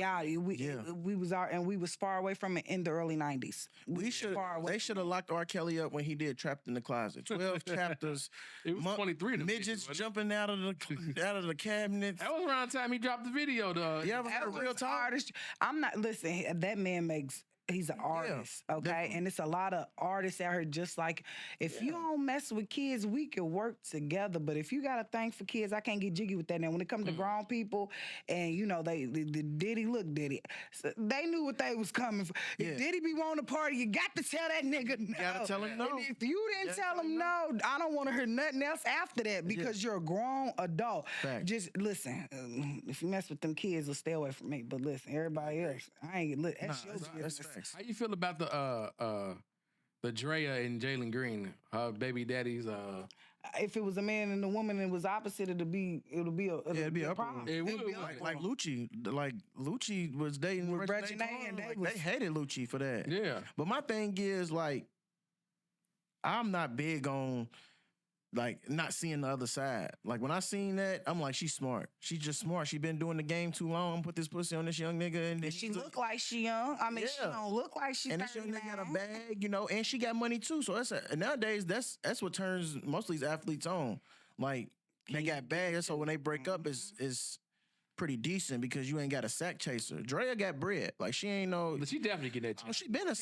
We was far away from it in the early 90s. They should have locked R. Kelly up when he did Trapped in the Closet. 12 chapters. It was 23. Midgets jumping out of the cabinets. That was around the time he dropped the video, though. You ever heard real talk? Artist. I'm not listen. That man makes. He's an artist, okay? Definitely. And it's a lot of artists out here just like, if you don't mess with kids, we can work together. But if you got a thing for kids, I can't get jiggy with that. Now, when it comes to grown people and, you know, they Diddy. So they knew what they was coming for. If Diddy be wanting to party, you got to tell that nigga no. You got to tell him no. And if you didn't tell him no, I don't want to hear nothing else after that because you're a grown adult. Fact. Just listen, if you mess with them kids, stay away from me. But listen, everybody else, I ain't, that's your business. How you feel about the Drea and Jalen Green, her baby daddies? If it was a man and a woman and it was opposite, it'd be a problem. It would be like Lucci. Like Lucci was dating with Reggie and they hated Lucci for that. Yeah. But my thing is like, I'm not big on like not seeing the other side. Like when I seen that, I'm like, she's smart. She's just smart. She been doing the game too long. Put this pussy on this young nigga, and she look like she young. I mean, she don't look like she's. And this young nigga got a bag, you know, and she got money too. So nowadays that's what turns most of these athletes on. Like they got bags, so when they break up, is pretty decent because you ain't got a sack chaser. Drea got bread. Like she ain't no. But she definitely get that. She been a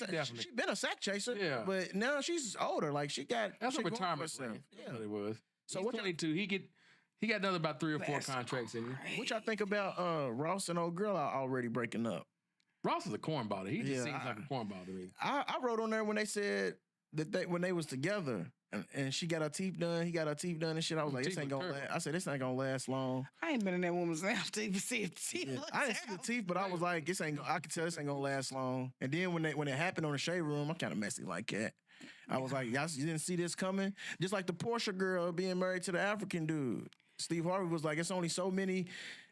sack chaser. Yeah. But now she's older. Like she got. That's a retirement thing. Yeah, what it was. So he's 22. He got another about 3 or 4 contracts in him. What y'all think about Ross and old girl already breaking up? Ross is a cornball. He just seems like a cornball to me. I wrote on there when they said that when they was together. And she got her teeth done. He got her teeth done and shit. I was like, this ain't gonna last. I said, this ain't gonna last long. I ain't been in that woman's mouth to even see the teeth. I didn't see the teeth, but I was like, I could tell this ain't gonna last long. And then when it happened on the shade room, I'm kind of messy like that. I was like, y'all didn't see this coming? Just like the Porsche girl being married to the African dude. Steve Harvey was like, it's only so many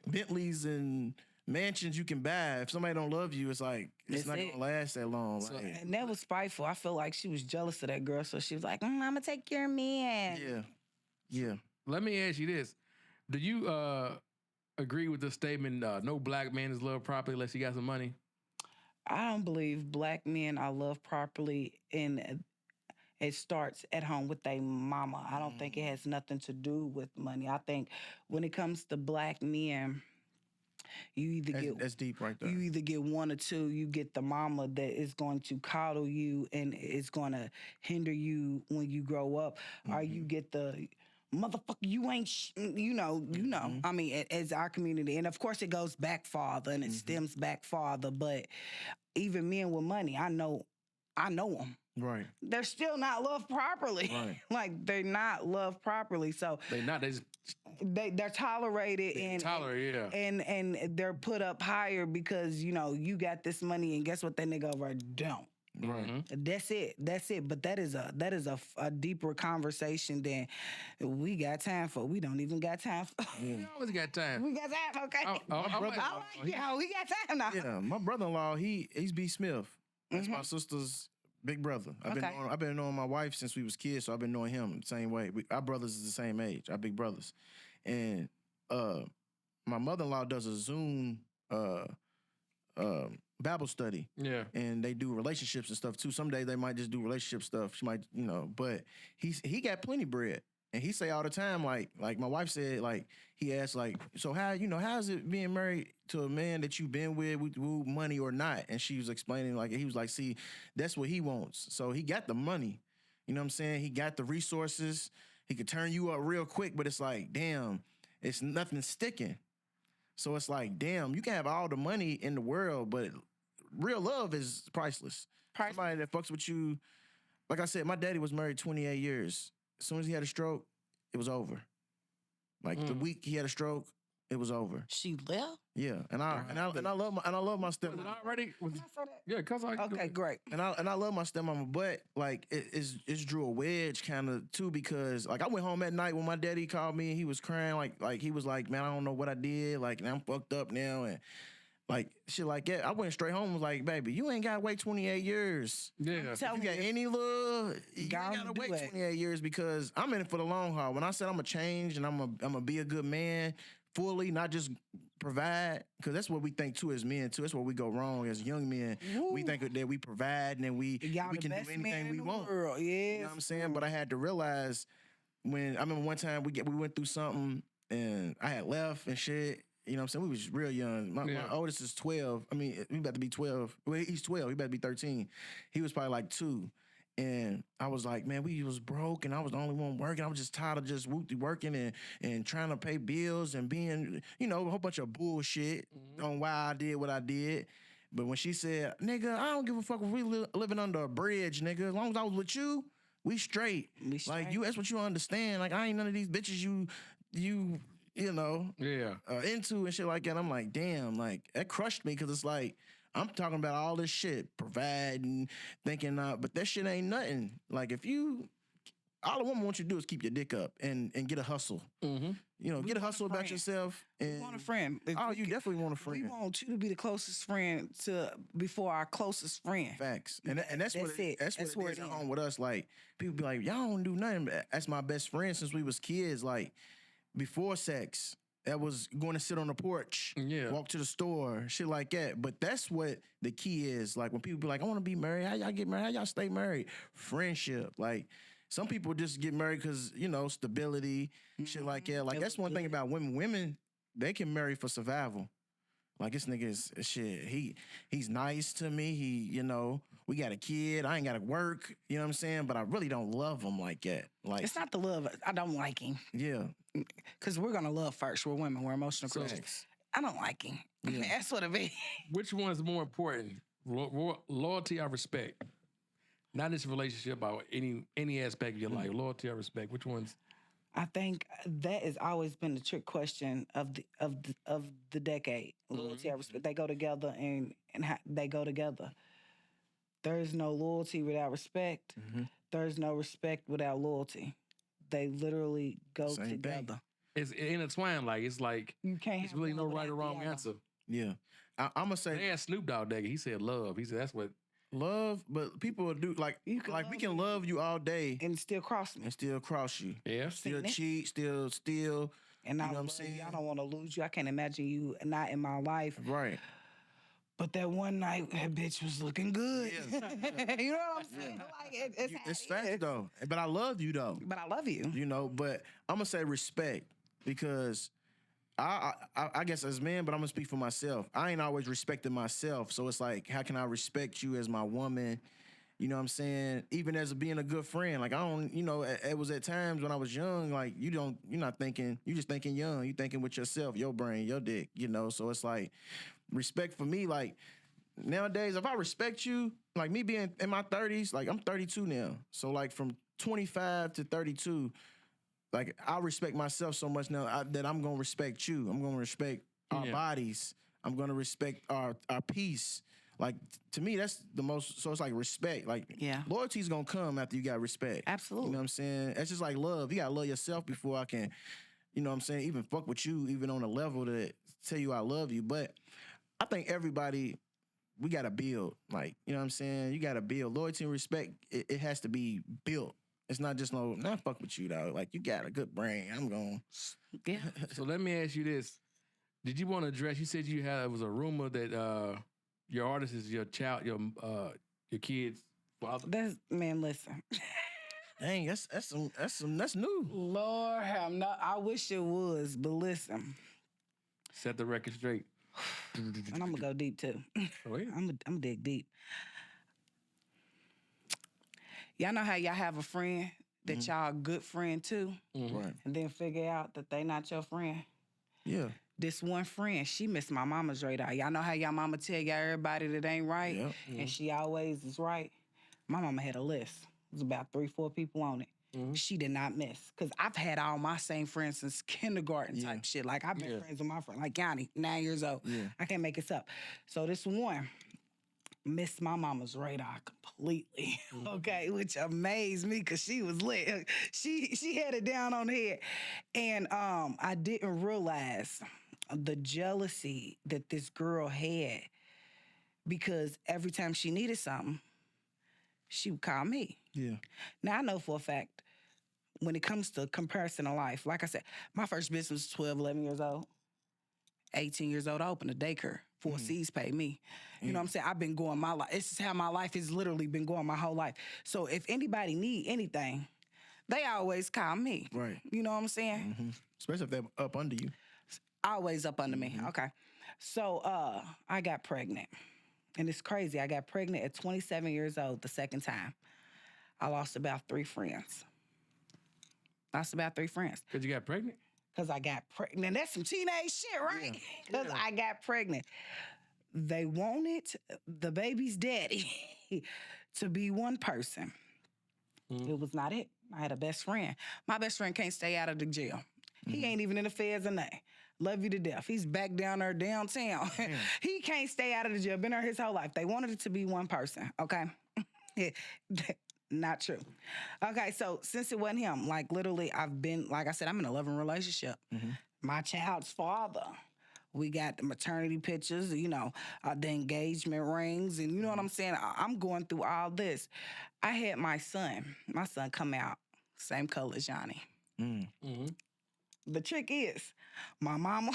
Bentleys and mansions you can buy. If somebody don't love you, it's like it's not gonna last that long. So, and that was spiteful. I feel like she was jealous of that girl, so she was like, I'm gonna take your man. Yeah. Let me ask you this: do you agree with the statement? No black man is loved properly unless he got some money. I don't believe black men are loved properly, and it starts at home with their mama. I don't think it has nothing to do with money. I think when it comes to black men, you either that's deep right there. You either get one or two. You get the mama that is going to coddle you and is going to hinder you when you grow up, or you get the motherfucker. You ain't, you know. I mean, as our community, and of course it goes back farther and it stems back farther. But even men with money, I know them. Right. They're still not loved properly. Right. Like they're not loved properly. So they're tolerated and they're put up higher because you got this money and guess what, that nigga over don't. Right. That's it. But that is a deeper conversation than we got time for. We don't even got time for. We always got time. We got time, okay. We got time now. Yeah, my brother-in-law, he's B. Smith. That's my sister's big brother. I've been knowing my wife since we was kids, so I've been knowing him the same way. Our brothers is the same age, our big brothers. And my mother-in-law does a Zoom Bible study. Yeah. And they do relationships and stuff too. Some days they might just do relationship stuff. She might, but he got plenty bread. And he say all the time, like my wife said, like he asked, like, so how's it being married to a man that you've been with money or not? And she was explaining, like, he was like, see, that's what he wants. So he got the money, you know what I'm saying? He got the resources. He could turn you up real quick, but it's like, damn, it's nothing sticking. So it's like, damn, you can have all the money in the world, but real love is priceless. Somebody that fucks with you. Like I said, my daddy was married 28 years. As soon as he had a stroke, it was over. Like the week he had a stroke, it was over. She left? Yeah, and I love my stepmom. Was it already? Can I say that? Yeah, cause I Okay, great. And I love my stepmama, but like it drew a wedge kind of too, because like I went home at night when my daddy called me and he was crying like he was like, man, I don't know what I did, like and I'm fucked up now and like shit like that. I went straight home and was like, baby, you ain't gotta wait 28 years. Yeah. If you got any love, you ain't gotta wait 28 years, because I'm in it for the long haul. When I said I'm gonna change and I'm gonna be a good man fully, not just provide, because that's what we think too as men too. That's where we go wrong as young men. Woo. We think that we provide and we can do anything we want. Yes. You know what I'm saying? But I had to realize when I remember one time we went through something and I had left and shit. You know what I'm saying? We was real young. My oldest is 12. I mean, we about to be 12. Well, he's 12. He about to be 13. He was probably like 2. And I was like, man, we was broke and I was the only one working. I was just tired of just working and trying to pay bills and being, you know, a whole bunch of bullshit on why I did what I did. But when she said, nigga, I don't give a fuck if we living under a bridge, nigga. As long as I was with you, we straight. Like, that's what you understand. Like, I ain't none of these bitches you know, into and shit like that. I'm like, damn, like, that crushed me, because it's like, I'm talking about all this shit, providing, thinking, but that shit ain't nothing. Like, all a woman wants you to do is keep your dick up and get a hustle. Mm-hmm. You know, get a hustle about yourself. And, we want a friend. You definitely want a friend. We want you to be the closest friend before our closest friend. Facts. And that's what it is at home with us. Like, people be like, y'all don't do nothing. That's my best friend since we was kids. Like, before sex, that was going to sit on the porch, walk to the store, shit like that. But that's what the key is. Like, when people be like, I want to be married, how y'all get married? How y'all stay married? Friendship. Like, some people just get married because, you know, stability, shit like that. Like, that's one thing about women. Women, they can marry for survival. Like, this nigga is shit. He's nice to me. You know, we got a kid. I ain't got to work. You know what I'm saying? But I really don't love him like that. Like, it's not the love. I don't like him. Yeah. Because we're going to love first. We're women. We're emotional creatures. I don't like him. Yeah. That's what it is. Which one is more important? Loyalty or respect? Not this relationship, or any aspect of your life. Loyalty or respect? Which one's? I think that has always been the trick question of the decade. Loyalty or respect. They go together and they go together. There is no loyalty without respect. Mm-hmm. There is no respect without loyalty. They literally go together. Thing. It's intertwined. Like, it's like you can't. There's really no right or wrong answer. Yeah, I'm gonna say. They asked Snoop Dogg that. He said love. He said that's what love. But people do like we can love you all day and still cross me and still cross you. Yeah, still cheat, still steal. And you know what I'm saying? I don't want to lose you. I can't imagine you not in my life. Right. But that one night, that bitch was looking good. Yeah. You know what I'm saying? Like, it's facts, though. But I love you, though. But I love you. You know, but I'm going to say respect, because I guess as men, but I'm going to speak for myself. I ain't always respected myself. So it's like, how can I respect you as my woman? You know what I'm saying? Even as being a good friend. Like, I don't, you know, it was at times when I was young, like, you're not thinking, you just thinking young. You thinking with yourself, your brain, your dick, you know? So it's like, respect for me, like, nowadays, if I respect you, like me being in my 30s, like I'm 32 now. So like from 25 to 32, like I respect myself so much now that I'm going to respect you. I'm going to respect our bodies. I'm going to respect our peace. Like, to me, that's the most, so it's like respect. Like, loyalty's going to come after you got respect. Absolutely. You know what I'm saying? It's just like love. You got to love yourself before I can, you know what I'm saying, even fuck with you, even on a level to tell you I love you. But I think everybody, we got to build. Like, you know what I'm saying? You got to build. Loyalty and respect, it has to be built. It's not just fuck with you, though. Like, you got a good brain. I'm going. Yeah. So let me ask you this. Did you want to address, you said it was a rumor that your artist is your child, your kid's father? Listen. Dang, that's new. Lord have not. I wish it was, but listen. Set the record straight. And I'm gonna go deep too. Oh, yeah. I'm gonna dig deep. Y'all know how y'all have a friend that y'all a good friend too, Right? and then figure out that they not your friend. Yeah. This one friend, she missed my mama's radar. Y'all know how y'all mama tell y'all everybody that ain't right? Yep. And she always is right. My mama had a list. It was about 3-4 people on it. She did not miss. Because I've had all my same friends since kindergarten type shit. Like, I've been friends with my friend, like Yanni, 9 years old. Yeah. I can't make this up. So this one missed my mama's radar completely, okay, which amazed me because she was lit. She had it down on the head. And I didn't realize the jealousy that this girl had because every time she needed something, she would call me. Yeah. Now, I know for a fact, when it comes to comparison of life, like I said, my first business was 12, 11 years old. 18 years old, I opened a daycare. 4 C's paid me. You know what I'm saying? I've been going my life. This is how my life has literally been going my whole life. So if anybody need anything, they always call me. Right. You know what I'm saying? Especially if they're up under you. Always up under me. Okay. So I got pregnant. And it's crazy. I got pregnant at 27 years old the second time. I lost about 3 friends. Because Because you got pregnant? Because I got pregnant. That's some teenage shit, right? Because I got pregnant. They wanted the baby's daddy to be one person. It was not it. I had a best friend. My best friend can't stay out of the jail. He ain't even in the feds or nothing. Love you to death. He's back down there downtown. He can't stay out of the jail. Been there his whole life. They wanted it to be one person, okay? Not true. Okay, so since it wasn't him, like literally I've been, like I said, I'm in a loving relationship. My child's father. We got the maternity pictures, you know, the engagement rings, and you know what I'm saying? I'm going through all this. I had my son come out, same color as Johnny. The trick is, my mama,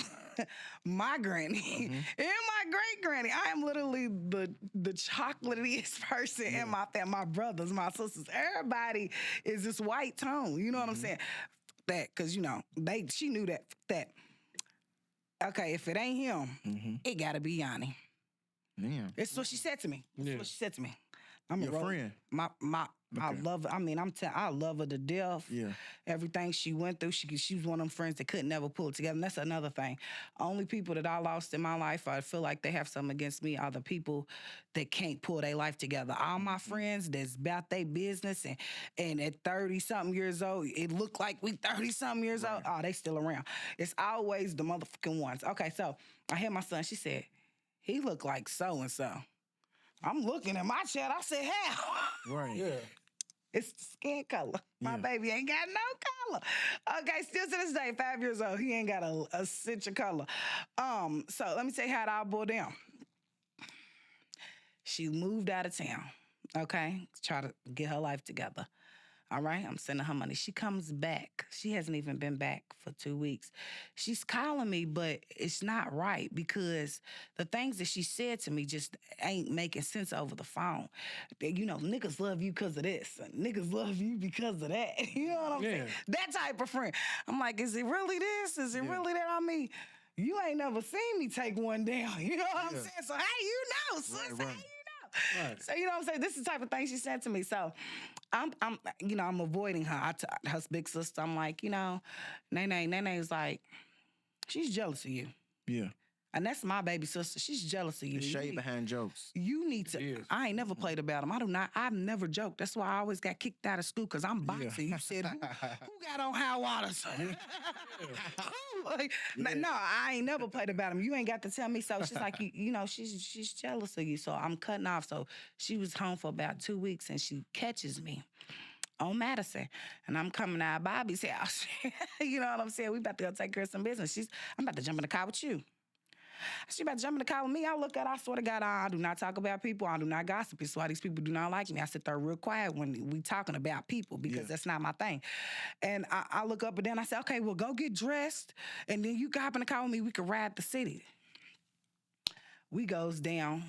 my granny, and my great granny. I am literally the chocolatiest person in my family. My brothers, my sisters, everybody is this white tone. You know what I'm saying? That, cause you know she knew that. Okay, if it ain't him, it gotta be Yanni. Damn. It's what she said to me. It's what she said to me. I'm your friend. I love her. I mean, I love her to death. Yeah. Everything she went through, she was one of them friends that couldn't never pull it together. And that's another thing. Only people that I lost in my life, I feel like they have something against me, are the people that can't pull their life together. All my friends that's about their business and at 30-something years old, it looked like we 30-something years old. Oh, they still around. It's always the motherfucking ones. Okay, so I had my son. She said, he looked like so-and-so. I'm looking at my child. I said, how? Right. Yeah. It's the skin color. My baby ain't got no color. Okay, still to this day, 5 years old, he ain't got a cinch of color. So let me tell you how it all boiled down. She moved out of town, okay? Try to get her life together. All right, I'm sending her money. She comes back. She hasn't even been back for 2 weeks. She's calling me, but it's not right because the things that she said to me just ain't making sense over the phone. You know, niggas love you because of this. Niggas love you because of that. You know what I'm saying? That type of friend. I'm like, is it really this? Is it really that? I mean, you ain't never seen me take one down. You know what I'm saying? So, hey, you know, sis, hey, you know. Right. So, you know what I'm saying? This is the type of thing she said to me. So, I'm avoiding her. Her big sister, I'm like, you know, Nene is like, she's jealous of you. Yeah. And that's my baby sister. She's jealous of you. The shade behind jokes. You need to. I ain't never played about him. I've never joked. That's why I always got kicked out of school because I'm boxing. You said, who got on high waters? No, I ain't never played about him. You ain't got to tell me. So she's like, you know, she's jealous of you. So I'm cutting off. So she was home for about 2 weeks and she catches me on Madison. And I'm coming out of Bobby's house. You know what I'm saying? We about to go take care of some business. I'm about to jump in the car with you. She about to jump in the car with me. I look at her, I swear to God, I do not talk about people. I do not gossip. It's why these people do not like me. I sit there real quiet when we talking about people because that's not my thing. And I look up and then I say, okay, well, go get dressed. And then you hop in the car with me. We can ride the city. We goes down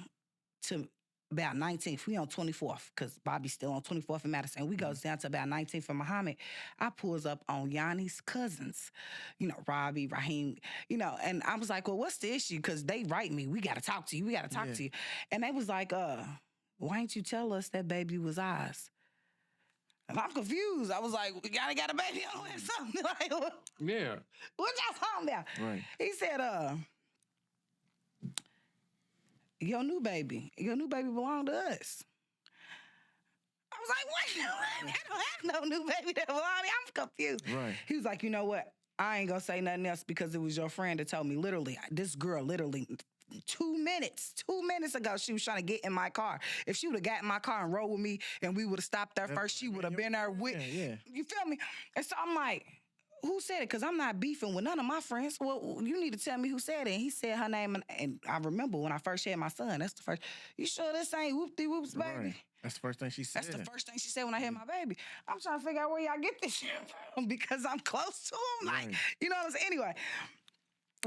to about 19th. We on 24th because Bobby's still on 24th in Madison. We goes down to about 19th in Muhammad. I pulls up on Yanni's cousins, you know, Robbie, Raheem, you know, and I was like, well, what's the issue? Because they write me. We got to talk to you. We got to talk to you. And they was like, why didn't you tell us that baby was ours? And I'm confused. I was like, we got a baby on or something. Like, what Yeah. y'all talking about? Right. He said, your new baby belong to us. I was like, wait, I don't have no new baby that belong to me. I'm confused. Right. He was like, you know what? I ain't gonna say nothing else because it was your friend that told me. Literally, this girl, 2 minutes ago, she was trying to get in my car. If she would have got in my car and rode with me and we would have stopped there first, she would have been there with. Yeah. You feel me? And so I'm like, who said it? Because I'm not beefing with none of my friends. Well, you need to tell me who said it. And he said her name. And I remember when I first had my son, that's the first. You sure this ain't whoop-de-whoops, baby? Right. That's the first thing she said. That's the first thing she said when I had my baby. I'm trying to figure out where y'all get this shit from because I'm close to him. Like, you know what I'm saying? Anyway.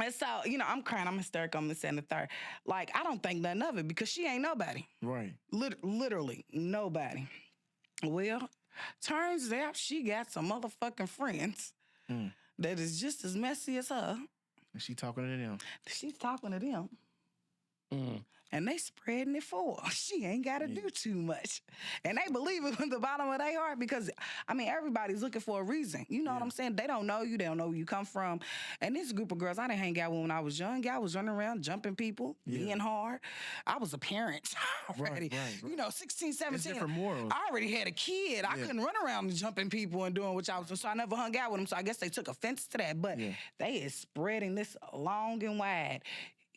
And so, I'm crying. I'm hysterical. I'm this and the third. Like, I don't think nothing of it because she ain't nobody. Right. Literally nobody. Well, turns out she got some motherfucking friends that is just as messy as her. And she talking to them. She's talking to them. And they spreading it for her. She ain't got to do too much. And they believe it from the bottom of their heart because, everybody's looking for a reason. You know what I'm saying? They don't know you. They don't know where you come from. And this group of girls I didn't hang out with when I was young. I was running around, jumping people, being hard. I was a parent already. Right. 16, 17. It's different morals. I already had a kid. I couldn't run around jumping people and doing what I was doing. So I never hung out with them. So I guess they took offense to that. But they is spreading this long and wide.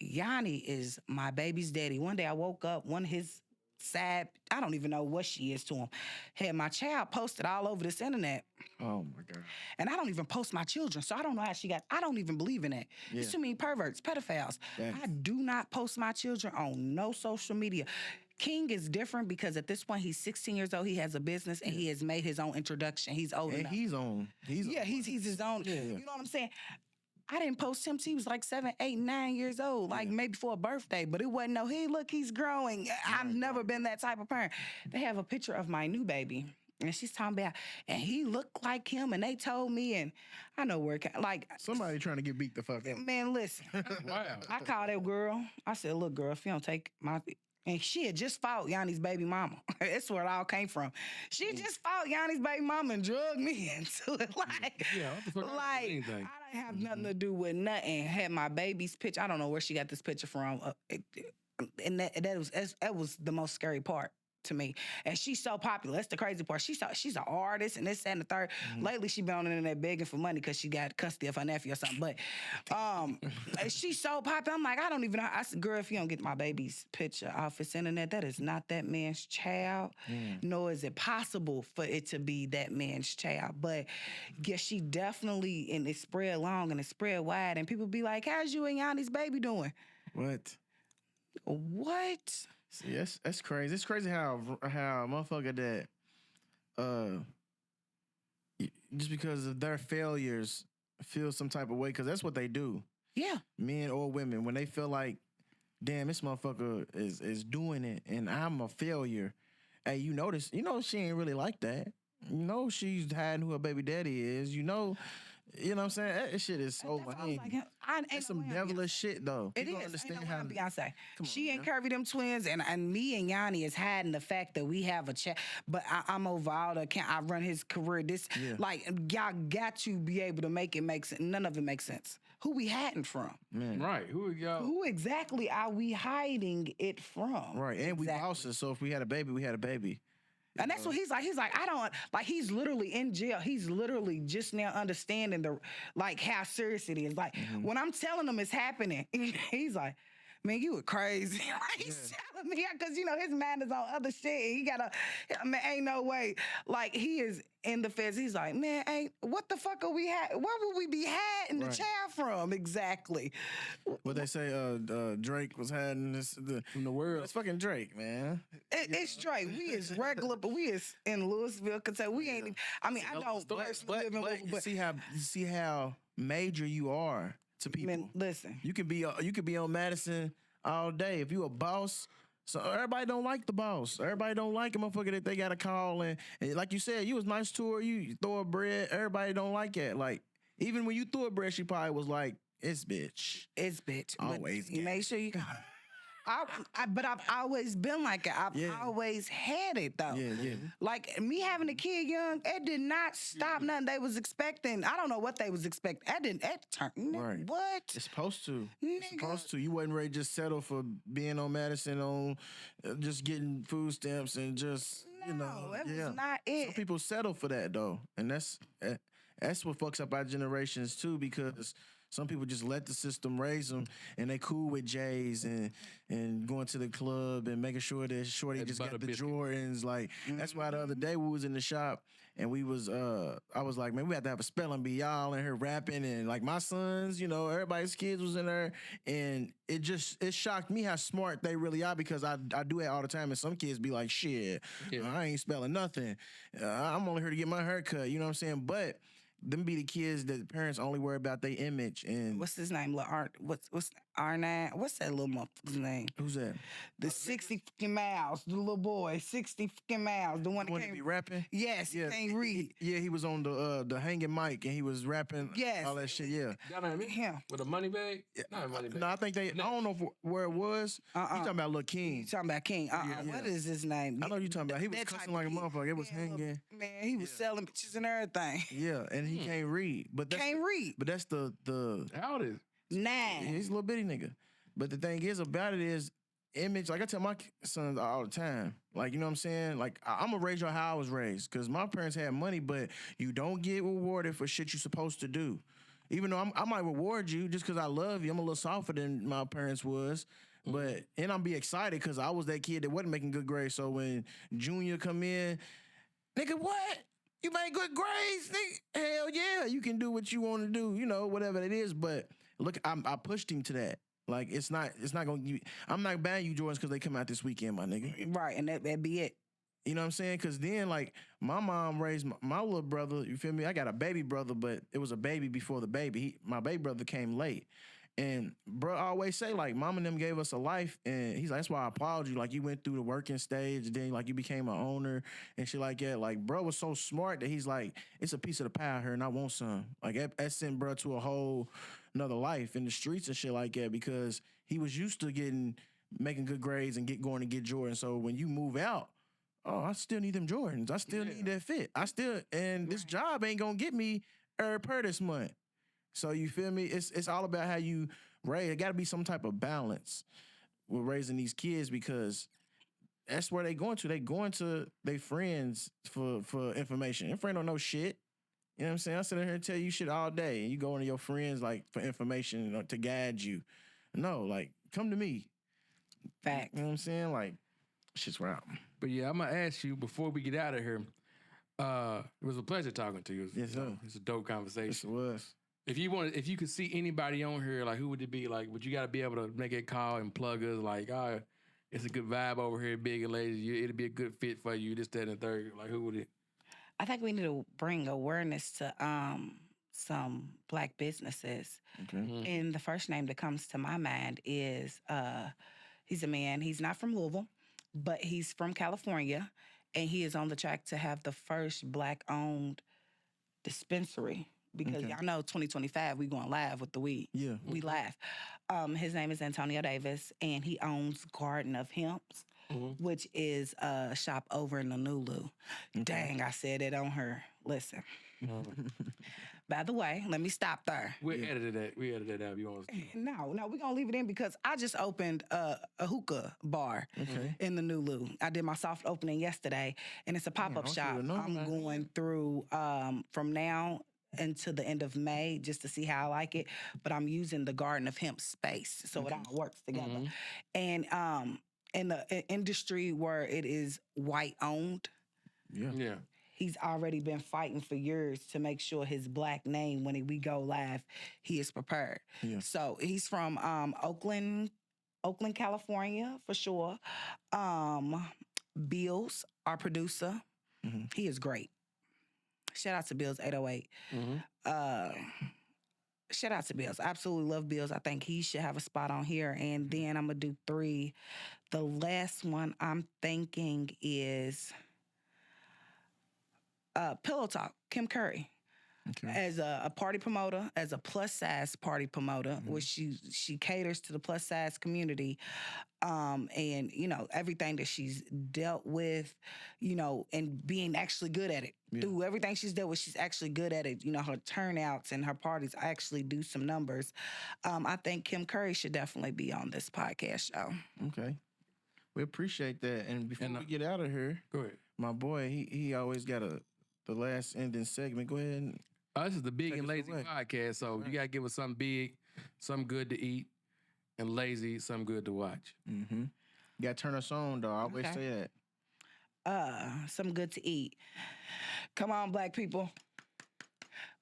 Yanni is my baby's daddy. One day I woke up, one of his side, I don't even know what she is to him, had my child posted all over this internet. Oh, my God. And I don't even post my children, so I don't know how I don't even believe in that. There's too many perverts, pedophiles. I do not post my children on no social media. King is different because at this point, he's 16 years old. He has a business, and he has made his own introduction. He's old enough. He's his own. Yeah. You know what I'm saying? I didn't post him till he was like 7, 8, 9 years old, like maybe for a birthday, but it wasn't hey, look, he's growing. I've never been that type of parent. They have a picture of my new baby, and she's talking about, and he looked like him, and they told me, and I know where somebody trying to get beat the fuck up. Man, listen. Wow. I called that girl. I said, look, girl, if you don't take my... And she had just fought Yanni's baby mama. That's where it all came from. She just fought Yanni's baby mama and drugged me into it. Like, what the fuck I didn't have nothing to do with nothing. Had my baby's picture. I don't know where she got this picture from. And that was the most scary part to me. And she's so popular. That's the crazy part. She's an artist and this, that, and the third. Lately, she been on the internet begging for money because she got custody of her nephew or something. But she's so popular. I'm like, I don't even know. I said, girl, if you don't get my baby's picture off this internet, that is not that man's child. Nor is it possible for it to be that man's child. But yeah, she definitely, and it spread long and it spread wide. And people be like, how's you and Yanni's baby doing? What? See, that's crazy. It's crazy how a motherfucker that just because of their failures feel some type of way, because that's what they do. Yeah. Men or women, when they feel like, damn, this motherfucker is doing it and I'm a failure. Hey, you know she ain't really like that. She's hiding who her baby daddy is. You know what I'm saying? That shit is so lame. It's some devilish shit, though. It is. Understand how Beyonce. She and Curvy, them twins, and me and Yanni is hiding the fact that we have a chat. But I'm over all the I run his career. Y'all got to be able to make it make sense. None of it makes sense. Who we hiding from? Man. Right. Who exactly are we hiding it from? Right. And we bosses. So if we had a baby, we had a baby. And that's what he's like. He's like, I don't like. He's literally in jail. He's literally just now understanding how serious it is. Like when I'm telling him it's happening, he's like, man, you were crazy. He's telling me because his mind is on other shit. And ain't no way. Like he is in the feds. He's like, man, what the fuck are we Where would we be hiding the child from exactly? What they say? Drake was hiding this from the world. It's fucking Drake, man. It's Drake. We is regular, but we is in Louisville, Kentucky. We ain't. Even, I don't personally live in Louisville, but see how major you are to people. Man, listen, you could be on Madison all day if you a boss. So everybody don't like the boss. Everybody don't like a motherfucker that they got to call and like you said, you was nice to her. You throw a bread. Everybody don't like that. Like even when you threw a bread, she probably was like, "It's bitch. It's bitch." Always. Make sure you. But I've always been like it. I've always had it though. Yeah. Like me having a kid young, it did not stop nothing they was expecting. I don't know what they was expecting. That turned. Right. What? It's supposed to. Nigga. It's supposed to. You wasn't ready to just settle for being on Madison on just getting food stamps and just No, that was not it. Some people settle for that though, and that's what fucks up our generations too, because some people just let the system raise them, and they cool with J's and going to the club and making sure that Shorty just got the Jordans. Like that's why the other day we was in the shop and we was I was like, man, we have to have a spelling bee, y'all in here rapping, and like my sons, you know, everybody's kids was in there, and it shocked me how smart they really are, because I do that all the time, and some kids be like, shit, I ain't spelling nothing. I'm only here to get my hair cut, you know what I'm saying? But them be the kids that parents only worry about their image. And what's his name? What's R9? What's that little motherfucker's name? Who's that? The 60 fucking miles, the little boy, 60 fucking miles, the one that be rapping. Yes, he can't read. He was on the hanging mic and he was rapping. Yes, all that shit. Yeah, y'all know me? Him with a money bag. Not a money bag. No, I think I don't know where it was. You talking about Lil King? You talking about King? What is his name? I know you talking about. He was cussing like a motherfucker. It was hanging. Man, he was selling bitches and everything. Yeah, and he can't read. But that's can't read. But that's the how old is 9. He's a little bitty nigga. But the thing is about it is image. Like I tell my sons all the time. Like, you know what I'm saying? Like I'm gonna raise you how I was raised, because my parents had money, but you don't get rewarded for shit you're supposed to do. Even though I might reward you just because I love you. I'm a little softer than my parents was. But and I'm be excited because I was that kid that wasn't making good grades. So when Junior come in, nigga, what? You made good grades, nigga? Hell yeah, you can do what you want to do, you know, whatever it is. But look, I pushed him to that. Like it's not gonna. I'm not buying you Jordans because they come out this weekend, my nigga. Right, and that'd be it. You know what I'm saying? Because then, like, my mom raised my little brother. You feel me? I got a baby brother, but it was a baby before the baby. My baby brother came late. And bro always say, like, mom and them gave us a life. And he's like, that's why I applaud you. Like, you went through the working stage. And then, like, you became an owner and shit like that. Like, bro was so smart that he's like, it's a piece of the pie here and I want some. Like, that sent bro to a whole another life in the streets and shit like that, because he was used to making good grades and going to get Jordan. So when you move out, I still need them Jordans. I still need that fit. This job ain't gonna get me per this month. So you feel me? It's all about how you raise. It got to be some type of balance with raising these kids, because that's where they going to. They going to their friends for information. Your friend don't know shit. You know what I'm saying? I sit here and tell you shit all day, and you go to your friends like for information to guide you. No, like come to me. Fact. You know what I'm saying? Like shit's right. But yeah, I'm gonna ask you before we get out of here. It was a pleasure talking to you. Yes, sir. It's a dope conversation. Yes, it was. If you could see anybody on here, like who would it be? Like, would you got to be able to make a call and plug us? Like, it's a good vibe over here, big and lazy. It'll be a good fit for you. This, that, and the third. Like, who would it? I think we need to bring awareness to some Black businesses. Okay. Mm-hmm. And the first name that comes to my mind is he's a man. He's not from Louisville, but he's from California, and he is on the track to have the first Black-owned dispensary. Because y'all know 2025, we going live with the weed. Yeah. We live. His name is Antonio Davis, and he owns Garden of Hemps, which is a shop over in the Nulu. Dang, I said it on her. Listen. By the way, let me stop there. We edited that out. You want to... No, we're going to leave it in because I just opened a hookah bar in the Nulu. I did my soft opening yesterday, and it's a pop-up shop. I'm going through from now until the end of May just to see how I like it, but I'm using the Garden of Hemp space, so it all works together. And in the industry where it is white owned, he's already been fighting for years to make sure his Black name, when we go live, he is prepared. Yeah. So he's from Oakland, California for sure. Bills, our producer, he is great. Shout out to Bills 808. Shout out to Bills. Absolutely love Bills. I think he should have a spot on here. And then I'm going to do 3. The last one I'm thinking is Pillow Talk, Kim Curry. as a party promoter, as a plus size party promoter, where she caters to the plus size community. And everything that she's dealt with, and being actually good at it. Yeah. Through everything she's dealt with, she's actually good at it. Her turnouts and her parties actually do some numbers. I think Kim Curry should definitely be on this podcast show. Okay. We appreciate that. And before we get out of here, go ahead. My boy, he always got the last ending segment. Go ahead and this is the Big and Lazy podcast, so you gotta give us something big, something good to eat, and lazy, something good to watch. Mm-hmm. You gotta turn us on, though. I always say that. Something good to eat. Come on, black people.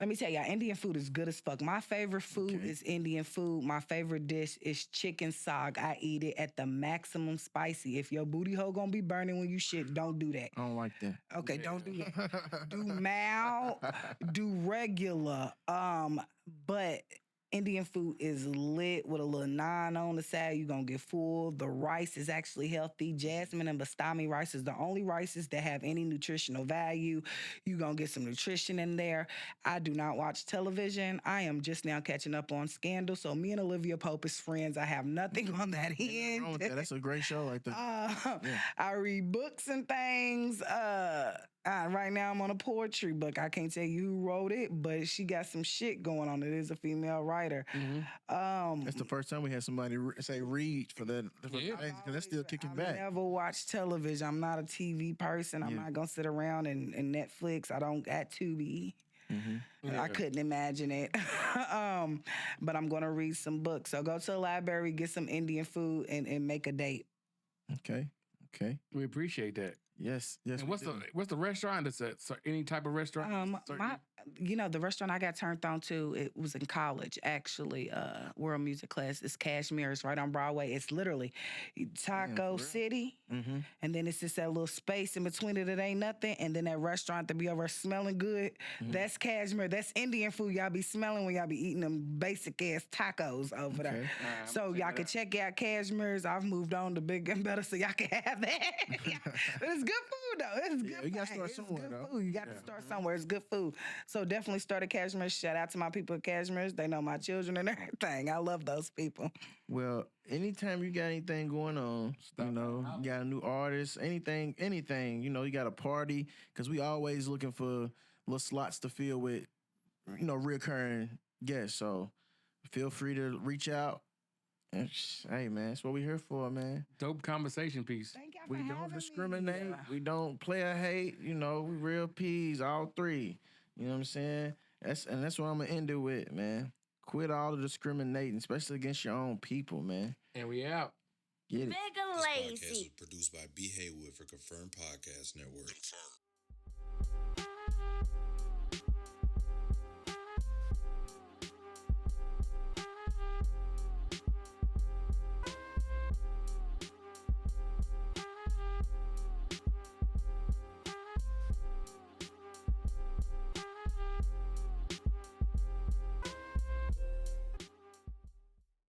Let me tell y'all, Indian food is good as fuck. My favorite food is Indian food. My favorite dish is chicken sag. I eat it at the maximum spicy. If your booty hole gonna be burning when you shit, don't do that. I don't like that. Okay, don't do that. Do mild, do regular. But Indian food is lit with a little naan on the side. You're going to get full. The rice is actually healthy. Jasmine and bastami rice is the only rices that have any nutritional value. You're going to get some nutrition in there. I do not watch television. I am just now catching up on Scandal. So me and Olivia Pope is friends. I have nothing on that end. Wrong with that. That's a great show like that. I read books and things. Right now I'm on a poetry book. I can't tell you who wrote it, but she got some shit going on. It is a female writer. Mm-hmm. That's the first time we had somebody say read for that. Because that's still kicking back. I never watch television. I'm not a TV person. I'm not going to sit around and Netflix. I don't at Tubi. Mm-hmm. I couldn't imagine it. But I'm going to read some books. So go to the library, get some Indian food, and make a date. Okay. We appreciate that. Yes. And what's the restaurant? Is it any type of restaurant? The restaurant I got turned on to, it was in college, actually. World music class. It's Kashmir. It's right on Broadway. It's literally Taco City. Mm-hmm. And then it's just that little space in between it that ain't nothing. And then that restaurant that be over smelling good. Mm-hmm. That's Kashmir. That's Indian food y'all be smelling when y'all be eating them basic ass tacos over there. So y'all can check out Kashmir's. I've moved on to bigger and better so y'all can have that. But it's good food though. It's good. You gotta start somewhere though. Food. You got to start somewhere. It's good food. So definitely start at Kashmir. Shout out to my people at Kashmir. They know my children and everything. I love those people. Well, anytime you got anything going on, you got a new artist, anything, you got a party, because we always looking for little slots to fill with, reoccurring guests. So feel free to reach out. And hey, man, that's what we're here for, man. Dope conversation piece. We don't discriminate. Me. We don't play or hate. We real P's, all three. You know what I'm saying? That's what I'm going to end it with, man. Quit all the discriminating, especially against your own people, man. And we out. Get it. Big and Lazy. This podcast was produced by B. Haywood for Confirmed Podcast Network. Confirmed.